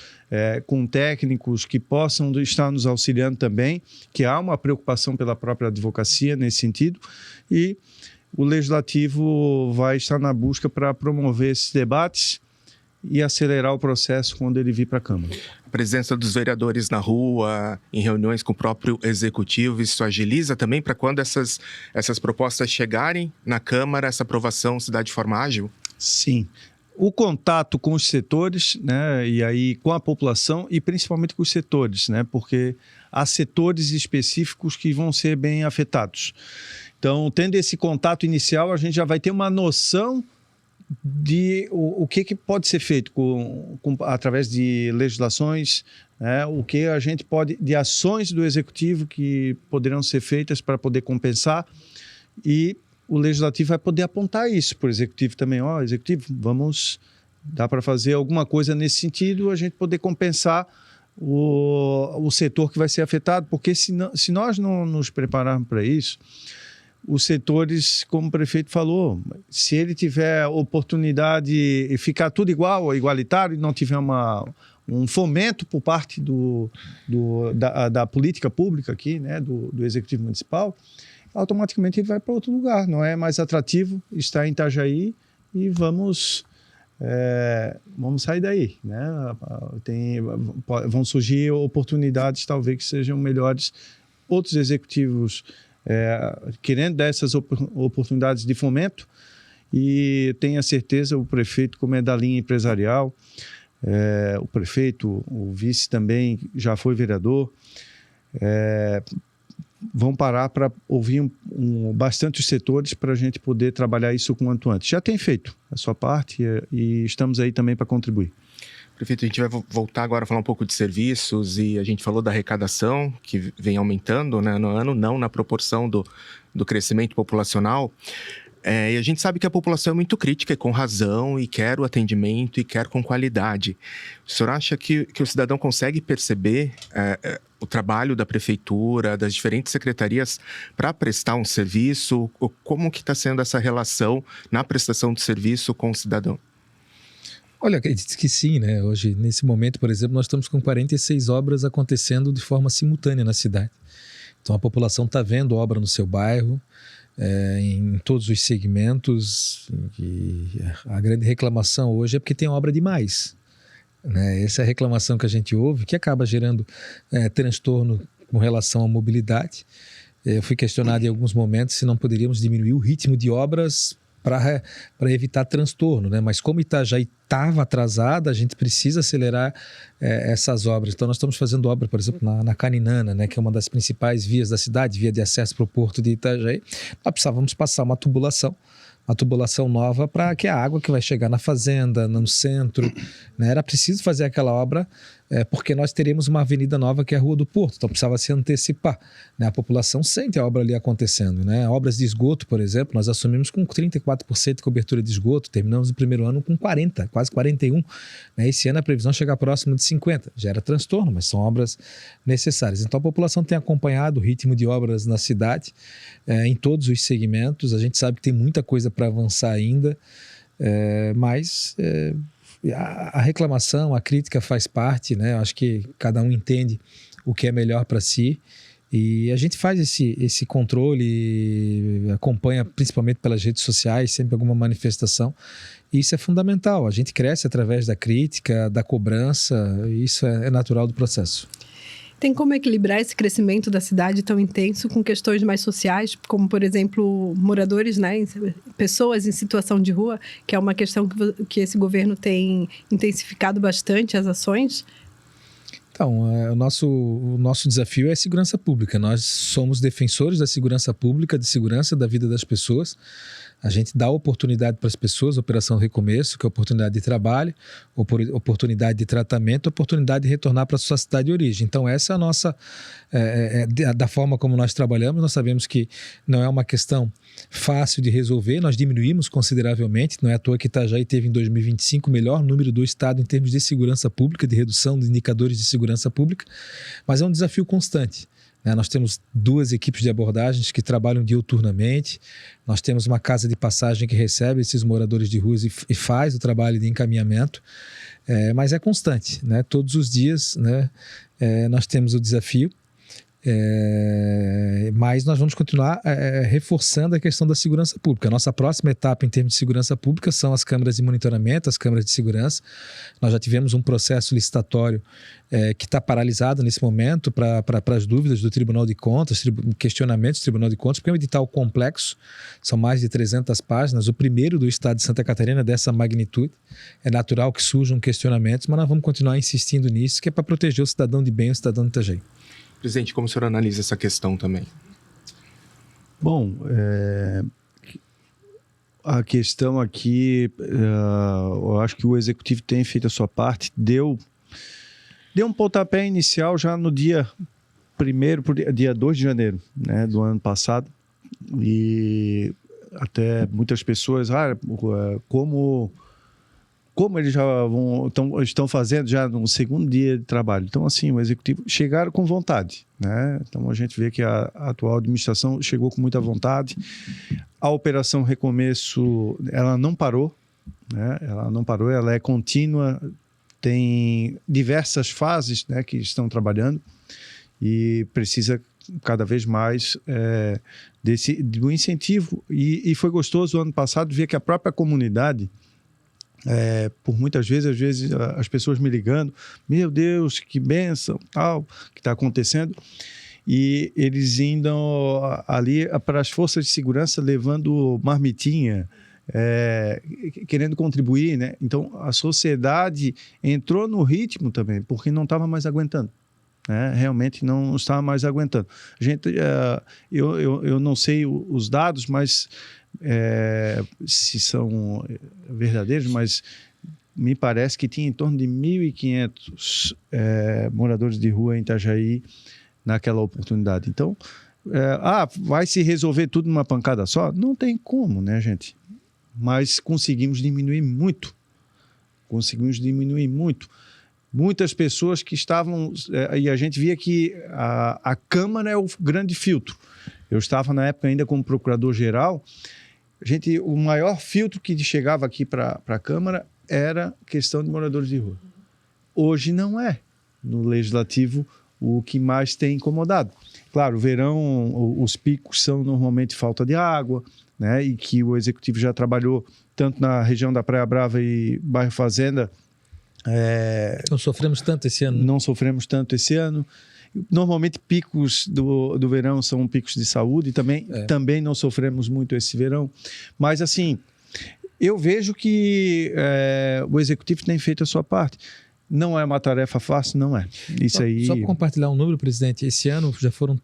com técnicos que possam estar nos auxiliando também, que há uma preocupação pela própria advocacia nesse sentido, e o Legislativo vai estar na busca para promover esses debates e acelerar o processo quando ele vir para a Câmara. A presença dos vereadores na rua, em reuniões com o próprio Executivo, isso agiliza também para quando essas propostas chegarem na Câmara, essa aprovação se dá de forma ágil? Sim. O contato com os setores, e aí com a população e principalmente com os setores, porque há setores específicos que vão ser bem afetados. Então, tendo esse contato inicial, a gente já vai ter uma noção de o que pode ser feito através de legislações, o que a gente pode, de ações do Executivo que poderão ser feitas para poder compensar, e o Legislativo vai poder apontar isso para o Executivo também. Executivo, vamos Dá para fazer alguma coisa nesse sentido, a gente poder compensar o setor que vai ser afetado, porque se nós não nos prepararmos para isso, os setores, como o prefeito falou, se ele tiver oportunidade e ficar tudo igual, igualitário, e não tiver um fomento por parte da política pública aqui, né, do Executivo Municipal, automaticamente ele vai para outro lugar. Não é mais atrativo estar em Itajaí e vamos sair daí, né? Vão surgir oportunidades talvez que sejam melhores. Outros executivos querendo dar essas oportunidades de fomento, e tenha certeza, o prefeito, como é da linha empresarial, o prefeito, o vice também já foi vereador, vão parar para ouvir bastante os setores para a gente poder trabalhar isso o quanto antes. Já tem feito a sua parte e estamos aí também para contribuir. Prefeito, a gente vai voltar agora a falar um pouco de serviços, e a gente falou da arrecadação, que vem aumentando, né, no ano, não na proporção do crescimento populacional. E a gente sabe que a população é muito crítica, e com razão, e quer o atendimento, e quer com qualidade. O senhor acha que o cidadão consegue perceber o trabalho da prefeitura, das diferentes secretarias, para prestar um serviço? Como que está sendo essa relação na prestação do serviço com o cidadão? Olha, acredito que sim, né? Hoje, nesse momento, por exemplo, nós estamos com 46 obras acontecendo de forma simultânea na cidade. Então, a população está vendo obra no seu bairro, em todos os segmentos, e a grande reclamação hoje é porque tem obra demais, né? Essa é a reclamação que a gente ouve, que acaba gerando transtorno com relação à mobilidade. Eu fui questionado em alguns momentos se não poderíamos diminuir o ritmo de obras para evitar transtorno, né? Mas como Itajaí estava atrasada, a gente precisa acelerar essas obras. Então nós estamos fazendo obra, por exemplo, na Caninana, né, que é uma das principais vias da cidade, via de acesso para o porto de Itajaí. Nós precisávamos passar uma tubulação nova para que a água que vai chegar na fazenda, no centro, né? Era preciso fazer aquela obra porque nós teríamos uma avenida nova que é a Rua do Porto, então precisava se antecipar, né? A população sente a obra ali acontecendo, né? Obras de esgoto, por exemplo, nós assumimos com 34% de cobertura de esgoto, terminamos o primeiro ano com 40%, quase 41%, né? Esse ano a previsão é chegar próximo de 50%, gera transtorno, mas são obras necessárias. Então a população tem acompanhado o ritmo de obras na cidade, em todos os segmentos. A gente sabe que tem muita coisa para avançar ainda, mas a reclamação, a crítica faz parte, né? Eu acho que cada um entende o que é melhor para si, e a gente faz esse controle, acompanha principalmente pelas redes sociais, sempre alguma manifestação, e isso é fundamental. A gente cresce através da crítica, da cobrança, e isso é natural do processo. Tem como equilibrar esse crescimento da cidade tão intenso com questões mais sociais, como, por exemplo, moradores, né, pessoas em situação de rua, que é uma questão que esse governo tem intensificado bastante as ações? Então, o nosso desafio é a segurança pública. Nós somos defensores da segurança pública, de segurança da vida das pessoas. A gente dá oportunidade para as pessoas, Operação Recomeço, que é oportunidade de trabalho, oportunidade de tratamento, oportunidade de retornar para a sua cidade de origem. Então, essa é a nossa, da forma como nós trabalhamos. Nós sabemos que não é uma questão fácil de resolver, nós diminuímos consideravelmente, não é à toa que Itajaí teve em 2025 o melhor número do estado em termos de segurança pública, de redução de indicadores de segurança pública, mas é um desafio constante. Nós temos 2 equipes de abordagens que trabalham diuturnamente, nós temos uma casa de passagem que recebe esses moradores de ruas e faz o trabalho de encaminhamento, mas é constante, né? Todos os dias, né, nós temos o desafio, mas nós vamos continuar reforçando a questão da segurança pública. A nossa próxima etapa em termos de segurança pública são as câmaras de monitoramento, as câmaras de segurança. Nós já tivemos um processo licitatório que está paralisado nesse momento para as dúvidas do Tribunal de Contas, questionamentos do Tribunal de Contas, porque é um edital complexo, são mais de 300 páginas, o primeiro do estado de Santa Catarina dessa magnitude. É natural que surjam questionamentos, mas nós vamos continuar insistindo nisso, que é para proteger o cidadão de bem, o cidadão de Itajaí. Presidente, como o senhor analisa essa questão também? Bom, a questão aqui, eu acho que o Executivo tem feito a sua parte, deu um pontapé inicial já no dia 2 de janeiro, né, do ano passado, e até muitas pessoas, como como eles já estão fazendo já no segundo dia de trabalho. Então, assim, o executivo chegaram com vontade, né? Então, a gente vê que a atual administração chegou com muita vontade. A Operação Recomeço, ela não parou, né? Ela não parou, ela é contínua, tem diversas fases, né, que estão trabalhando e precisa cada vez mais do incentivo. E foi gostoso ano passado ver que a própria comunidade, por muitas vezes, às vezes as pessoas me ligando, meu Deus, que bênção, tal, que está acontecendo, e eles indo ali para as forças de segurança levando marmitinha, querendo contribuir, né? Então a sociedade entrou no ritmo também, porque não estava mais aguentando. Realmente não estava mais aguentando. Eu não sei os dados, mas se são verdadeiros, mas me parece que tinha em torno de 1.500 moradores de rua em Itajaí naquela oportunidade. Então, vai se resolver tudo numa pancada só? Não tem como, né, gente? Mas conseguimos diminuir muito. Muitas pessoas que estavam... e a gente via que a Câmara é o grande filtro. Eu estava na época ainda como procurador-geral. O maior filtro que chegava aqui para a Câmara era questão de moradores de rua. Hoje não é. No Legislativo, o que mais tem incomodado. Claro, o verão, os picos são normalmente falta de água, né? E que o Executivo já trabalhou tanto na região da Praia Brava e bairro Fazenda. Não sofremos tanto esse ano. Não sofremos tanto esse ano. Normalmente picos do verão são picos de saúde, também não sofremos muito esse verão. Mas assim, eu vejo que o Executivo tem feito a sua parte. Não é uma tarefa fácil, não é. Só para compartilhar um número, presidente, esse ano já foram,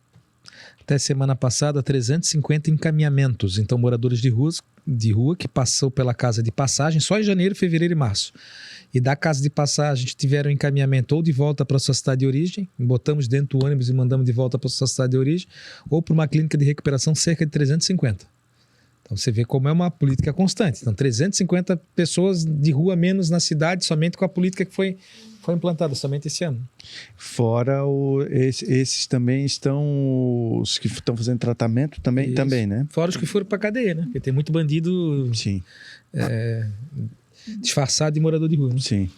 até semana passada, 350 encaminhamentos. Então, moradores de rua que passou pela casa de passagem só em janeiro, fevereiro e março. E da casa de passagem tiveram encaminhamento ou de volta para a sua cidade de origem, botamos dentro do ônibus e mandamos de volta para a sua cidade de origem, ou para uma clínica de recuperação, cerca de 350. Então você vê como é uma política constante. Então 350 pessoas de rua menos na cidade, somente com a política que foi implantada, somente esse ano. Fora esses também estão, os que estão fazendo tratamento também, né? Fora os que foram para a cadeia, né? Porque tem muito bandido... Sim. Disfarçado de morador de rua, né? Sim.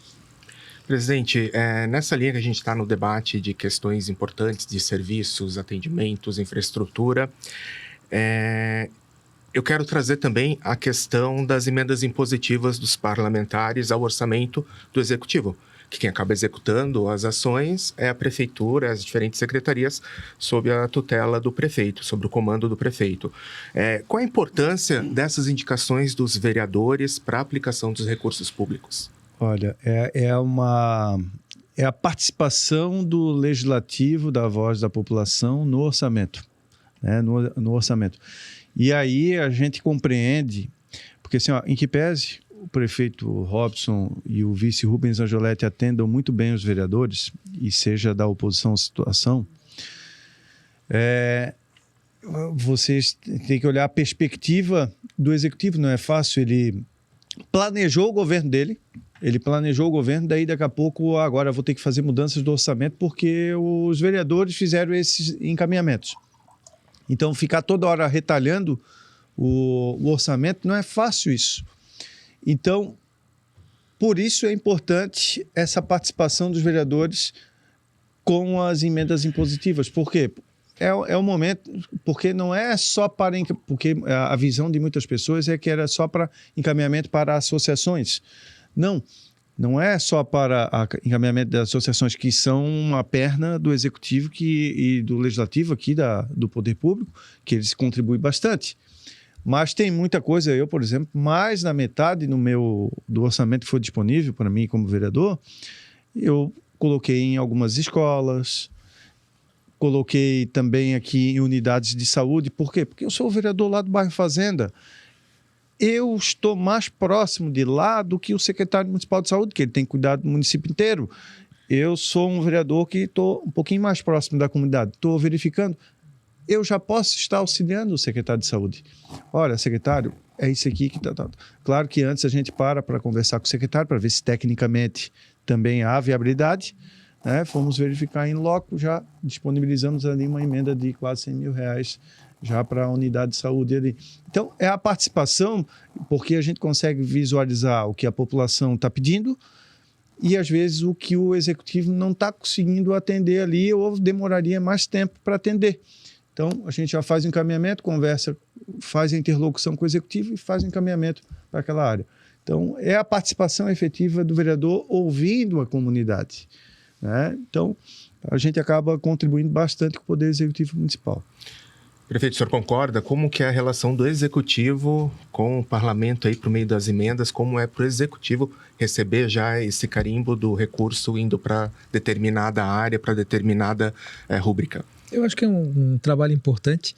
Presidente, nessa linha que a gente está no debate de questões importantes de serviços, atendimentos, infraestrutura, eu quero trazer também a questão das emendas impositivas dos parlamentares ao orçamento do Executivo, que quem acaba executando as ações é a Prefeitura, as diferentes secretarias, sob a tutela do prefeito, sob o comando do prefeito. Qual a importância dessas indicações dos vereadores para a aplicação dos recursos públicos? Olha, é a participação do Legislativo, da voz da população no orçamento, né? No orçamento. E aí a gente compreende, porque assim, em que pese o prefeito Robson e o vice Rubens Angioletti atendam muito bem os vereadores, e seja da oposição à situação, vocês têm que olhar a perspectiva do Executivo. Não é fácil, ele planejou o governo dele, daí daqui a pouco, agora vou ter que fazer mudanças do orçamento porque os vereadores fizeram esses encaminhamentos. Então, ficar toda hora retalhando o orçamento, não é fácil isso. Então, por isso é importante essa participação dos vereadores com as emendas impositivas. Por quê? É um momento, porque não é só para... Porque a visão de muitas pessoas é que era só para encaminhamento para associações. Não é só para encaminhamento das associações, que são uma perna do Executivo e do Legislativo aqui, do Poder Público, que eles contribuem bastante. Mas tem muita coisa, eu, por exemplo, mais da metade do orçamento que foi disponível para mim como vereador, eu coloquei em algumas escolas, coloquei também aqui em unidades de saúde. Por quê? Porque eu sou o vereador lá do bairro Fazenda. Eu estou mais próximo de lá do que o secretário municipal de saúde, que ele tem que cuidar do município inteiro. Eu sou um vereador que estou um pouquinho mais próximo da comunidade. Estou verificando. Eu já posso estar auxiliando o secretário de saúde. Olha, secretário, é isso aqui que tá. Claro que antes a gente para conversar com o secretário, para ver se tecnicamente também há viabilidade, né? Fomos verificar em loco, já disponibilizamos ali uma emenda de quase R$100 mil já para a unidade de saúde ali. Então, é a participação, porque a gente consegue visualizar o que a população está pedindo e, às vezes, o que o executivo não está conseguindo atender ali ou demoraria mais tempo para atender. Então, a gente já faz o encaminhamento, conversa, faz a interlocução com o executivo e faz o encaminhamento para aquela área. Então, é a participação efetiva do vereador ouvindo a comunidade, né? Então, a gente acaba contribuindo bastante com o Poder Executivo Municipal. Prefeito, o senhor concorda? Como que é a relação do Executivo com o Parlamento aí por meio das emendas? Como é para o Executivo receber já esse carimbo do recurso indo para determinada área, para determinada rúbrica? Eu acho que é um trabalho importante.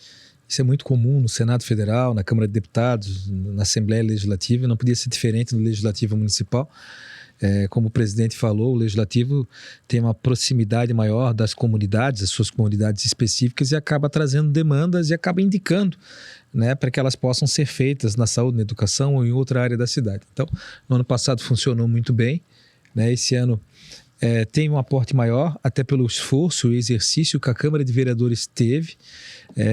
Isso é muito comum no Senado Federal, na Câmara de Deputados, na Assembleia Legislativa. Não podia ser diferente no Legislativo Municipal. Como o presidente falou, o Legislativo tem uma proximidade maior das comunidades, as suas comunidades específicas, e acaba trazendo demandas e acaba indicando, né, para que elas possam ser feitas na saúde, na educação ou em outra área da cidade. Então, no ano passado funcionou muito bem, né? Esse ano tem um aporte maior, até pelo esforço e exercício que a Câmara de Vereadores teve,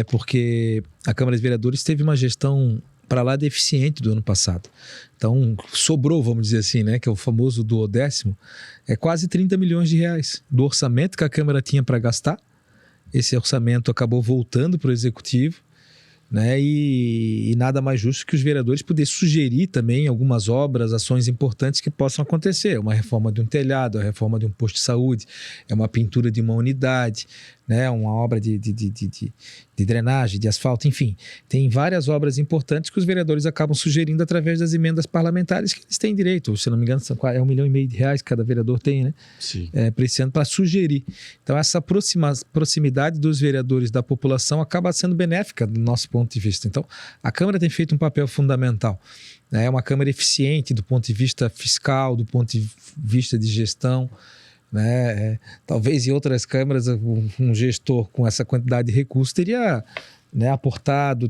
porque a Câmara de Vereadores teve uma gestão para lá deficiente do ano passado. Então, sobrou, vamos dizer assim, né, que é o famoso duodécimo, quase R$30 milhões do orçamento que a Câmara tinha para gastar. Esse orçamento acabou voltando para o Executivo, né, e nada mais justo que os vereadores pudessem sugerir também algumas obras, ações importantes que possam acontecer. Uma reforma de um telhado, a reforma de um posto de saúde, uma pintura de uma unidade, né, uma obra de drenagem, de asfalto, enfim. Tem várias obras importantes que os vereadores acabam sugerindo através das emendas parlamentares que eles têm direito. Se não me engano, é R$1,5 milhão que cada vereador tem, né? Sim. Para esse ano, para sugerir. Então, essa proximidade dos vereadores da população acaba sendo benéfica do nosso ponto de vista. Então, a Câmara tem feito um papel fundamental. É uma Câmara eficiente do ponto de vista fiscal, do ponto de vista de gestão, né? Talvez em outras câmaras um gestor com essa quantidade de recursos teria, né, aportado,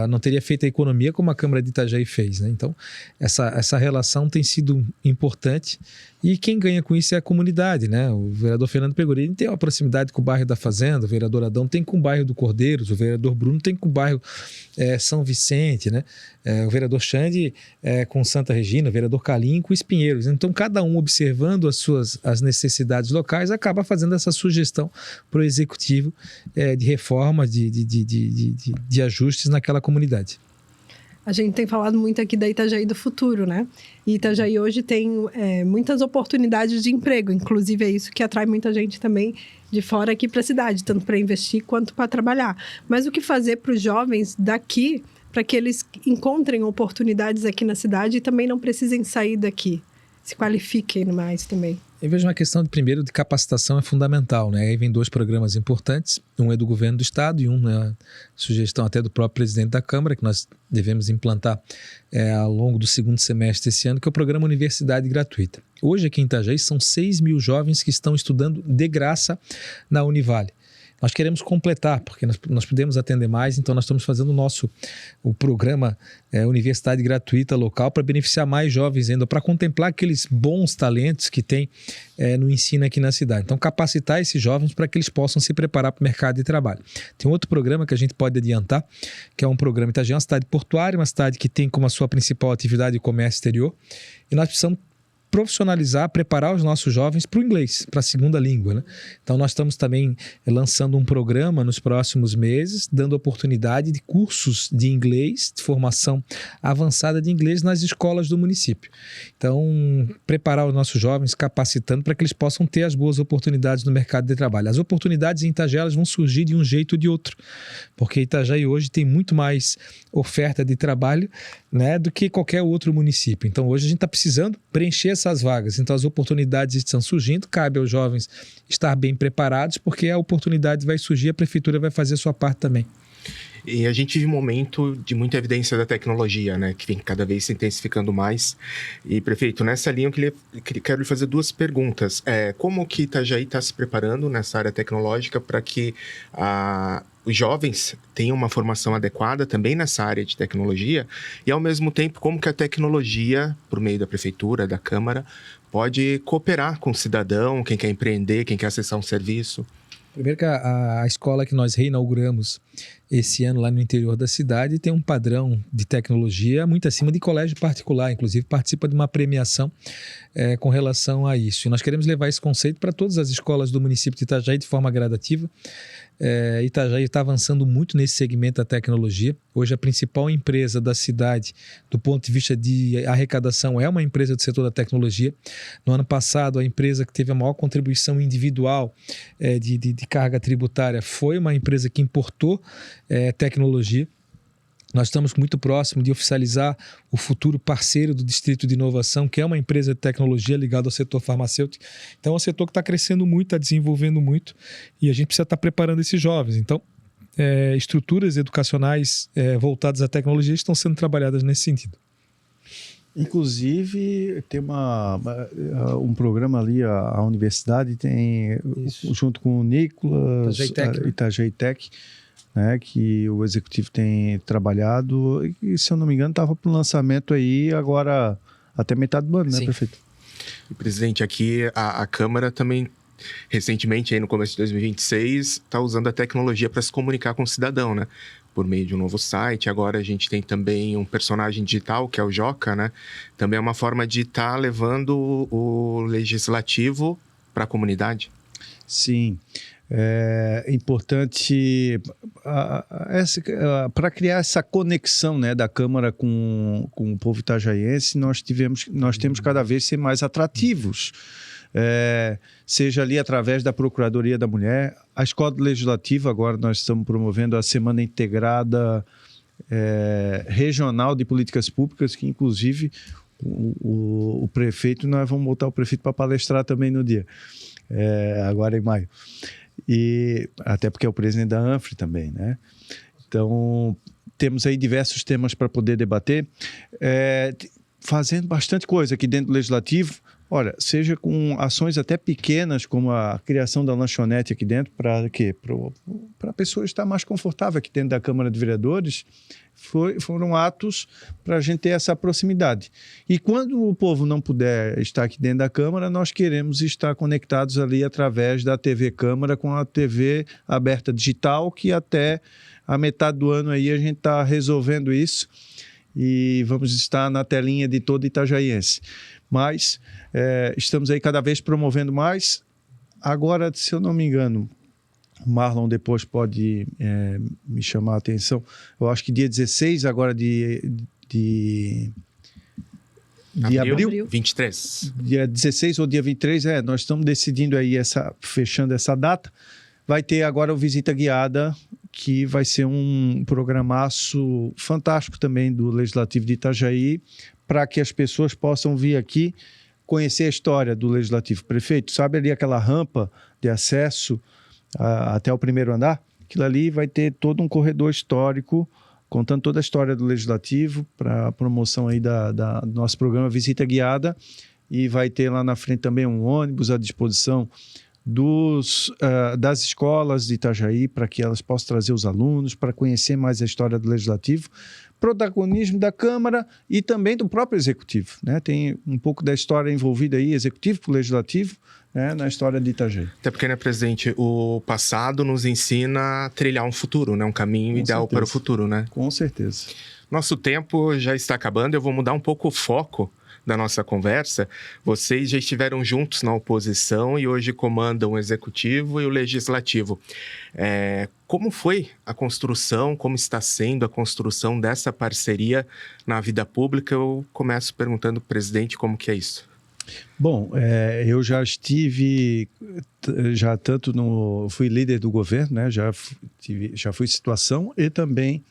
não teria feito a economia como a Câmara de Itajaí fez, né? Então, essa relação tem sido importante e quem ganha com isso é a comunidade, né? O vereador Fernando Pegorini tem uma proximidade com o bairro da Fazenda, o vereador Adão tem com o bairro do Cordeiros, o vereador Bruno tem com o bairro São Vicente, né? O vereador Xande com Santa Regina, o vereador Calim com Espinheiros. Então, cada um observando as necessidades locais acaba fazendo essa sugestão para o executivo de reforma, de ajustes naquela comunidade. A gente tem falado muito aqui da Itajaí do futuro, né? E Itajaí hoje tem muitas oportunidades de emprego, inclusive é isso que atrai muita gente também de fora aqui para a cidade, tanto para investir quanto para trabalhar. Mas o que fazer para os jovens daqui, para que eles encontrem oportunidades aqui na cidade e também não precisem sair daqui, se qualifiquem mais também? Eu vejo uma questão, primeiro, de capacitação é fundamental, né? Aí vem 2 programas importantes, um é do governo do estado e um é sugestão até do próprio presidente da Câmara, que nós devemos implantar ao longo do segundo semestre desse ano, que é o programa Universidade Gratuita. Hoje aqui em Itajaí são 6 mil jovens que estão estudando de graça na Univale. Nós queremos completar, porque nós podemos atender mais, então nós estamos fazendo o programa Universidade Gratuita local para beneficiar mais jovens ainda, para contemplar aqueles bons talentos que tem no ensino aqui na cidade. Então, capacitar esses jovens para que eles possam se preparar para o mercado de trabalho. Tem outro programa que a gente pode adiantar, que é um programa Itajaí, uma cidade portuária, uma cidade que tem como a sua principal atividade o comércio exterior, e nós precisamos profissionalizar, preparar os nossos jovens para o inglês, para a segunda língua, né? Então, nós estamos também lançando um programa nos próximos meses, dando oportunidade de cursos de inglês, de formação avançada de inglês nas escolas do município. Então, preparar os nossos jovens, capacitando para que eles possam ter as boas oportunidades no mercado de trabalho. As oportunidades em Itajaí elas vão surgir de um jeito ou de outro, porque Itajaí hoje tem muito mais oferta de trabalho, né, do que qualquer outro município. Então, hoje a gente está precisando preencher essas vagas. Então, as oportunidades estão surgindo, cabe aos jovens estar bem preparados, porque a oportunidade vai surgir, a prefeitura vai fazer a sua parte também. E a gente vive um momento de muita evidência da tecnologia, né, que vem cada vez se intensificando mais. E, prefeito, nessa linha eu quero lhe fazer 2 perguntas. Como que Itajaí está se preparando nessa área tecnológica para que os jovens tenham uma formação adequada também nessa área de tecnologia e, ao mesmo tempo, como que a tecnologia, por meio da prefeitura, da Câmara, pode cooperar com o cidadão, quem quer empreender, quem quer acessar um serviço? Primeiro que a escola que nós reinauguramos esse ano lá no interior da cidade tem um padrão de tecnologia muito acima de colégio particular, inclusive participa de uma premiação com relação a isso. E nós queremos levar esse conceito para todas as escolas do município de Itajaí de forma gradativa. Itajaí está avançando muito nesse segmento da tecnologia. Hoje a principal empresa da cidade, do ponto de vista de arrecadação, é uma empresa do setor da tecnologia. No ano passado, a empresa que teve a maior contribuição individual de carga tributária foi uma empresa que importou tecnologia. Nós estamos muito próximos de oficializar o futuro parceiro do Distrito de Inovação, que é uma empresa de tecnologia ligada ao setor farmacêutico. Então, é um setor que está crescendo muito, está desenvolvendo muito, e a gente precisa estar preparando esses jovens. Então, estruturas educacionais voltadas à tecnologia estão sendo trabalhadas nesse sentido. Inclusive, tem um programa ali, a universidade tem, junto com o Nicolas, Itajaí Tech, né, que o executivo tem trabalhado e, se eu não me engano, estava para o lançamento aí agora até metade do ano, né, prefeito? E, presidente, aqui a Câmara também, recentemente, aí no começo de 2026, está usando a tecnologia para se comunicar com o cidadão, né? Por meio de um novo site. Agora a gente tem também um personagem digital, que é o Joca, né? Também é uma forma de estar levando o legislativo para a comunidade. Sim. É importante para criar essa conexão, né, da Câmara com o povo itajaiense. Nós temos cada vez ser mais atrativos, seja ali através da Procuradoria da Mulher, a Escola Legislativa. Agora nós estamos promovendo a Semana Integrada Regional de Políticas Públicas, que inclusive o prefeito, nós vamos botar o prefeito para palestrar também no dia, agora em maio. E até porque é o presidente da ANFRE também, né? Então, temos aí diversos temas para poder debater, fazendo bastante coisa aqui dentro do Legislativo. Olha, seja com ações até pequenas, como a criação da lanchonete aqui dentro, para quê? Para a pessoa estar mais confortável aqui dentro da Câmara de Vereadores. Foram atos para a gente ter essa proximidade. E quando o povo não puder estar aqui dentro da Câmara, nós queremos estar conectados ali através da TV Câmara com a TV aberta digital, que até a metade do ano aí a gente está resolvendo isso e vamos estar na telinha de todo itajaiense. Mas estamos aí cada vez promovendo mais. Agora, se eu não me engano, o Marlon depois pode me chamar a atenção. Eu acho que dia 16 agora de abril. 23. Dia 16 ou dia 23, nós estamos decidindo aí, fechando essa data. Vai ter agora o Visita Guiada, que vai ser um programaço fantástico também do Legislativo de Itajaí, para que as pessoas possam vir aqui conhecer a história do Legislativo. Prefeito, sabe ali aquela rampa de acesso até o primeiro andar? Aquilo ali vai ter todo um corredor histórico contando toda a história do Legislativo para a promoção aí do nosso programa Visita Guiada, e vai ter lá na frente também um ônibus à disposição das escolas de Itajaí, para que elas possam trazer os alunos para conhecer mais a história do Legislativo, protagonismo da Câmara e também do próprio Executivo, né? Tem um pouco da história envolvida aí, Executivo com Legislativo, né, na história de Itajaí. Até porque, né, presidente, o passado nos ensina a trilhar um futuro, né? Um caminho ideal para o futuro, né? Com certeza. Nosso tempo já está acabando, eu vou mudar um pouco o foco da nossa conversa. Vocês já estiveram juntos na oposição e hoje comandam o Executivo e o Legislativo. Como foi a construção, como está sendo a construção dessa parceria na vida pública? Eu começo perguntando ao presidente como que é isso. Bom, eu já estive, fui líder do governo, né? Já fui situação e também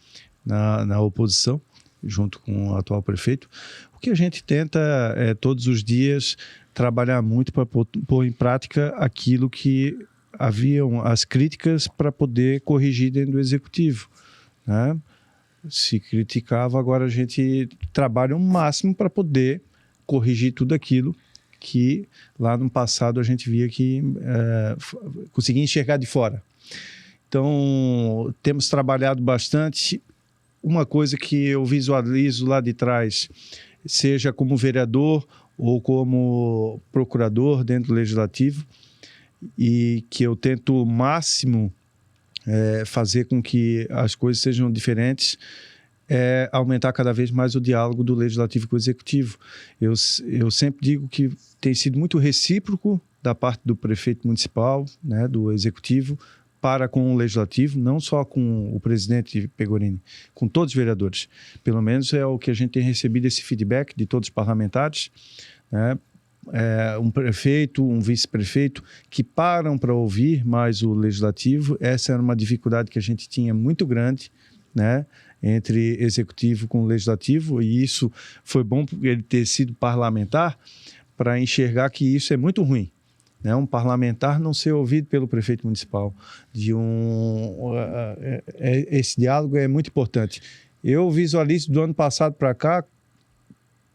na oposição, junto com o atual prefeito. O que a gente tenta é, todos os dias, trabalhar muito para pôr em prática aquilo que haviam as críticas para poder corrigir dentro do Executivo, né? Se criticava, agora a gente trabalha o máximo para poder corrigir tudo aquilo que lá no passado a gente via que conseguia enxergar de fora. Então, temos trabalhado bastante. Uma coisa que eu visualizo lá de trás, seja como vereador ou como procurador dentro do Legislativo, e que eu tento o máximo fazer com que as coisas sejam diferentes, é aumentar cada vez mais o diálogo do Legislativo com o Executivo. Eu sempre digo que tem sido muito recíproco da parte do prefeito municipal, né, do Executivo, para com o Legislativo, não só com o presidente Pegorini, com todos os vereadores. Pelo menos é o que a gente tem recebido, esse feedback de todos os parlamentares, né? Um prefeito, um vice-prefeito que param para ouvir mais o Legislativo. Essa era uma dificuldade que a gente tinha muito grande, né, entre Executivo com o Legislativo, e isso foi bom por ele ter sido parlamentar, para enxergar que isso é muito ruim, né? Um parlamentar não ser ouvido pelo prefeito municipal. Esse diálogo é muito importante. Eu visualizo do ano passado para cá,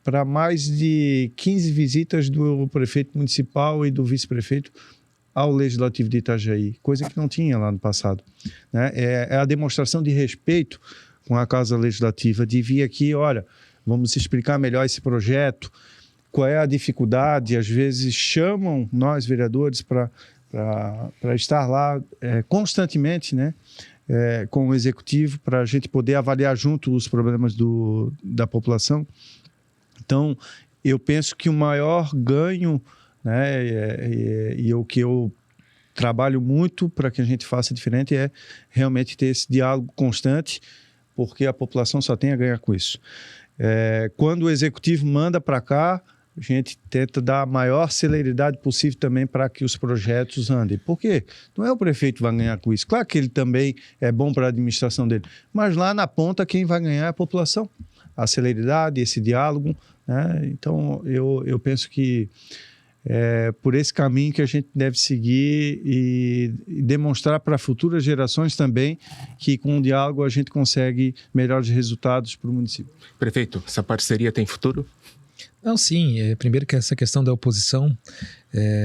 para mais de 15 visitas do prefeito municipal e do vice-prefeito ao Legislativo de Itajaí, coisa que não tinha lá no passado, né? É a demonstração de respeito com a Casa Legislativa, de vir aqui, olha, vamos explicar melhor esse projeto, qual é a dificuldade. Às vezes chamam nós, vereadores, para estar lá constantemente, né, com o Executivo, para a gente poder avaliar junto os problemas da população. Então, eu penso que o maior ganho, né, e o que eu trabalho muito para que a gente faça diferente, é realmente ter esse diálogo constante, porque a população só tem a ganhar com isso. Quando o Executivo manda para cá, a gente tenta dar a maior celeridade possível também para que os projetos andem. Por quê? Não é o prefeito que vai ganhar com isso. Claro que ele também é bom para a administração dele, mas lá na ponta quem vai ganhar é a população. A celeridade, esse diálogo, né? Então, eu penso que é por esse caminho que a gente deve seguir e demonstrar para futuras gerações também que com o diálogo a gente consegue melhores resultados para o município. Prefeito, essa parceria tem futuro? Não, sim. Primeiro que essa questão da oposição,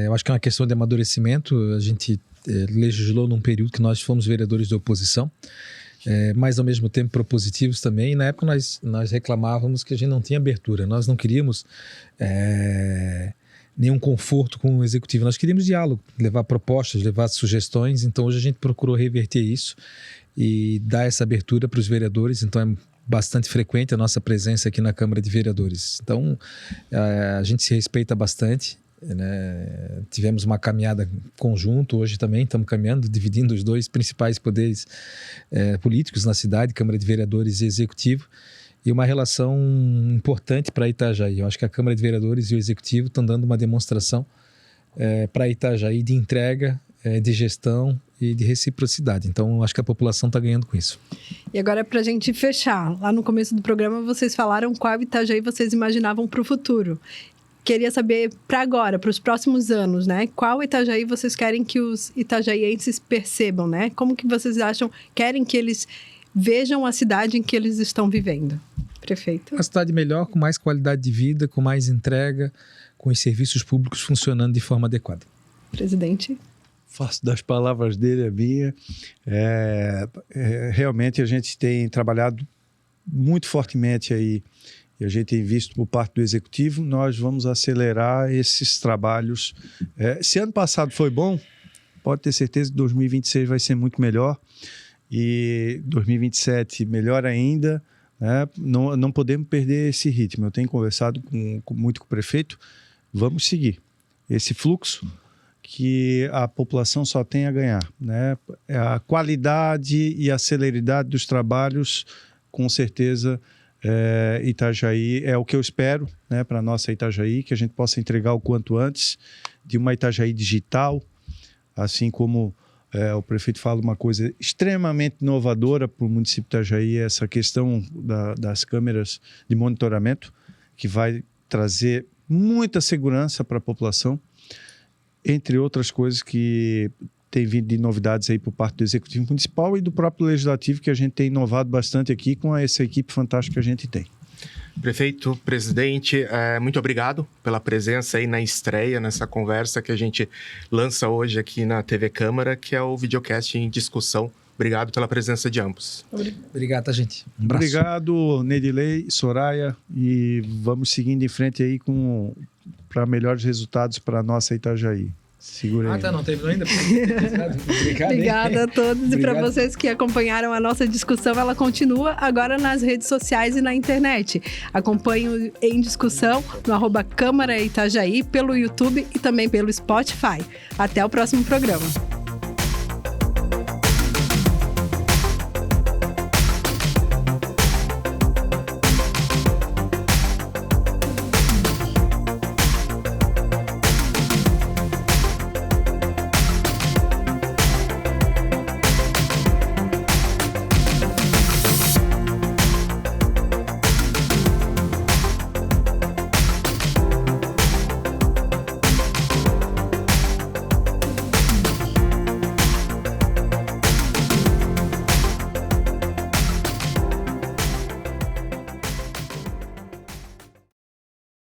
eu acho que é uma questão de amadurecimento. A gente legislou num período que nós fomos vereadores da oposição, mas ao mesmo tempo propositivos também. E na época nós reclamávamos que a gente não tinha abertura. Nós não queríamos nenhum conforto com o Executivo. Nós queríamos diálogo, levar propostas, levar sugestões. Então hoje a gente procurou reverter isso e dar essa abertura para os vereadores. Então é bastante frequente a nossa presença aqui na Câmara de Vereadores. Então a gente se respeita bastante, né? Tivemos uma caminhada conjunto, hoje também estamos caminhando, dividindo os dois principais poderes políticos na cidade, Câmara de Vereadores e Executivo, e uma relação importante para Itajaí. Eu acho que a Câmara de Vereadores e o Executivo estão dando uma demonstração para Itajaí de entrega, de gestão e de reciprocidade. Então, acho que a população está ganhando com isso. E agora, para a gente fechar, lá no começo do programa vocês falaram qual Itajaí vocês imaginavam para o futuro. Queria saber para agora, para os próximos anos, né? Qual Itajaí vocês querem que os itajaienses percebam, né? Como que vocês querem que eles vejam a cidade em que eles estão vivendo? Prefeito? Uma cidade melhor, com mais qualidade de vida, com mais entrega, com os serviços públicos funcionando de forma adequada. Presidente? Faço das palavras dele a minha. Realmente a gente tem trabalhado muito fortemente aí, e a gente tem visto por parte do Executivo, nós vamos acelerar esses trabalhos. Se ano passado foi bom, pode ter certeza que 2026 vai ser muito melhor, e 2027 melhor ainda, né? Não podemos perder esse ritmo. Eu tenho conversado muito com o prefeito, vamos seguir esse fluxo que a população só tem a ganhar, né? A qualidade e a celeridade dos trabalhos, com certeza, Itajaí é o que eu espero, né, para a nossa Itajaí, que a gente possa entregar o quanto antes, de uma Itajaí digital, assim como o prefeito fala, uma coisa extremamente inovadora para o município de Itajaí, essa questão das câmeras de monitoramento, que vai trazer muita segurança para a população, entre outras coisas que tem vindo de novidades aí por parte do Executivo Municipal e do próprio Legislativo, que a gente tem inovado bastante aqui com essa equipe fantástica que a gente tem. Prefeito, presidente, muito obrigado pela presença aí na estreia, nessa conversa que a gente lança hoje aqui na TV Câmara, que é o videocast em discussão. Obrigado pela presença de ambos. Obrigado, tá, gente? Um abraço. Obrigado, Nedilei, Soraya, e vamos seguindo em frente aí para melhores resultados para a nossa Itajaí. Segura aí. Não terminou ainda? Obrigado, Obrigada a todos. Obrigado. E para vocês que acompanharam a nossa discussão, ela continua agora nas redes sociais e na internet. Acompanhe o Em Discussão no @Câmara Itajaí, pelo YouTube e também pelo Spotify. Até o próximo programa.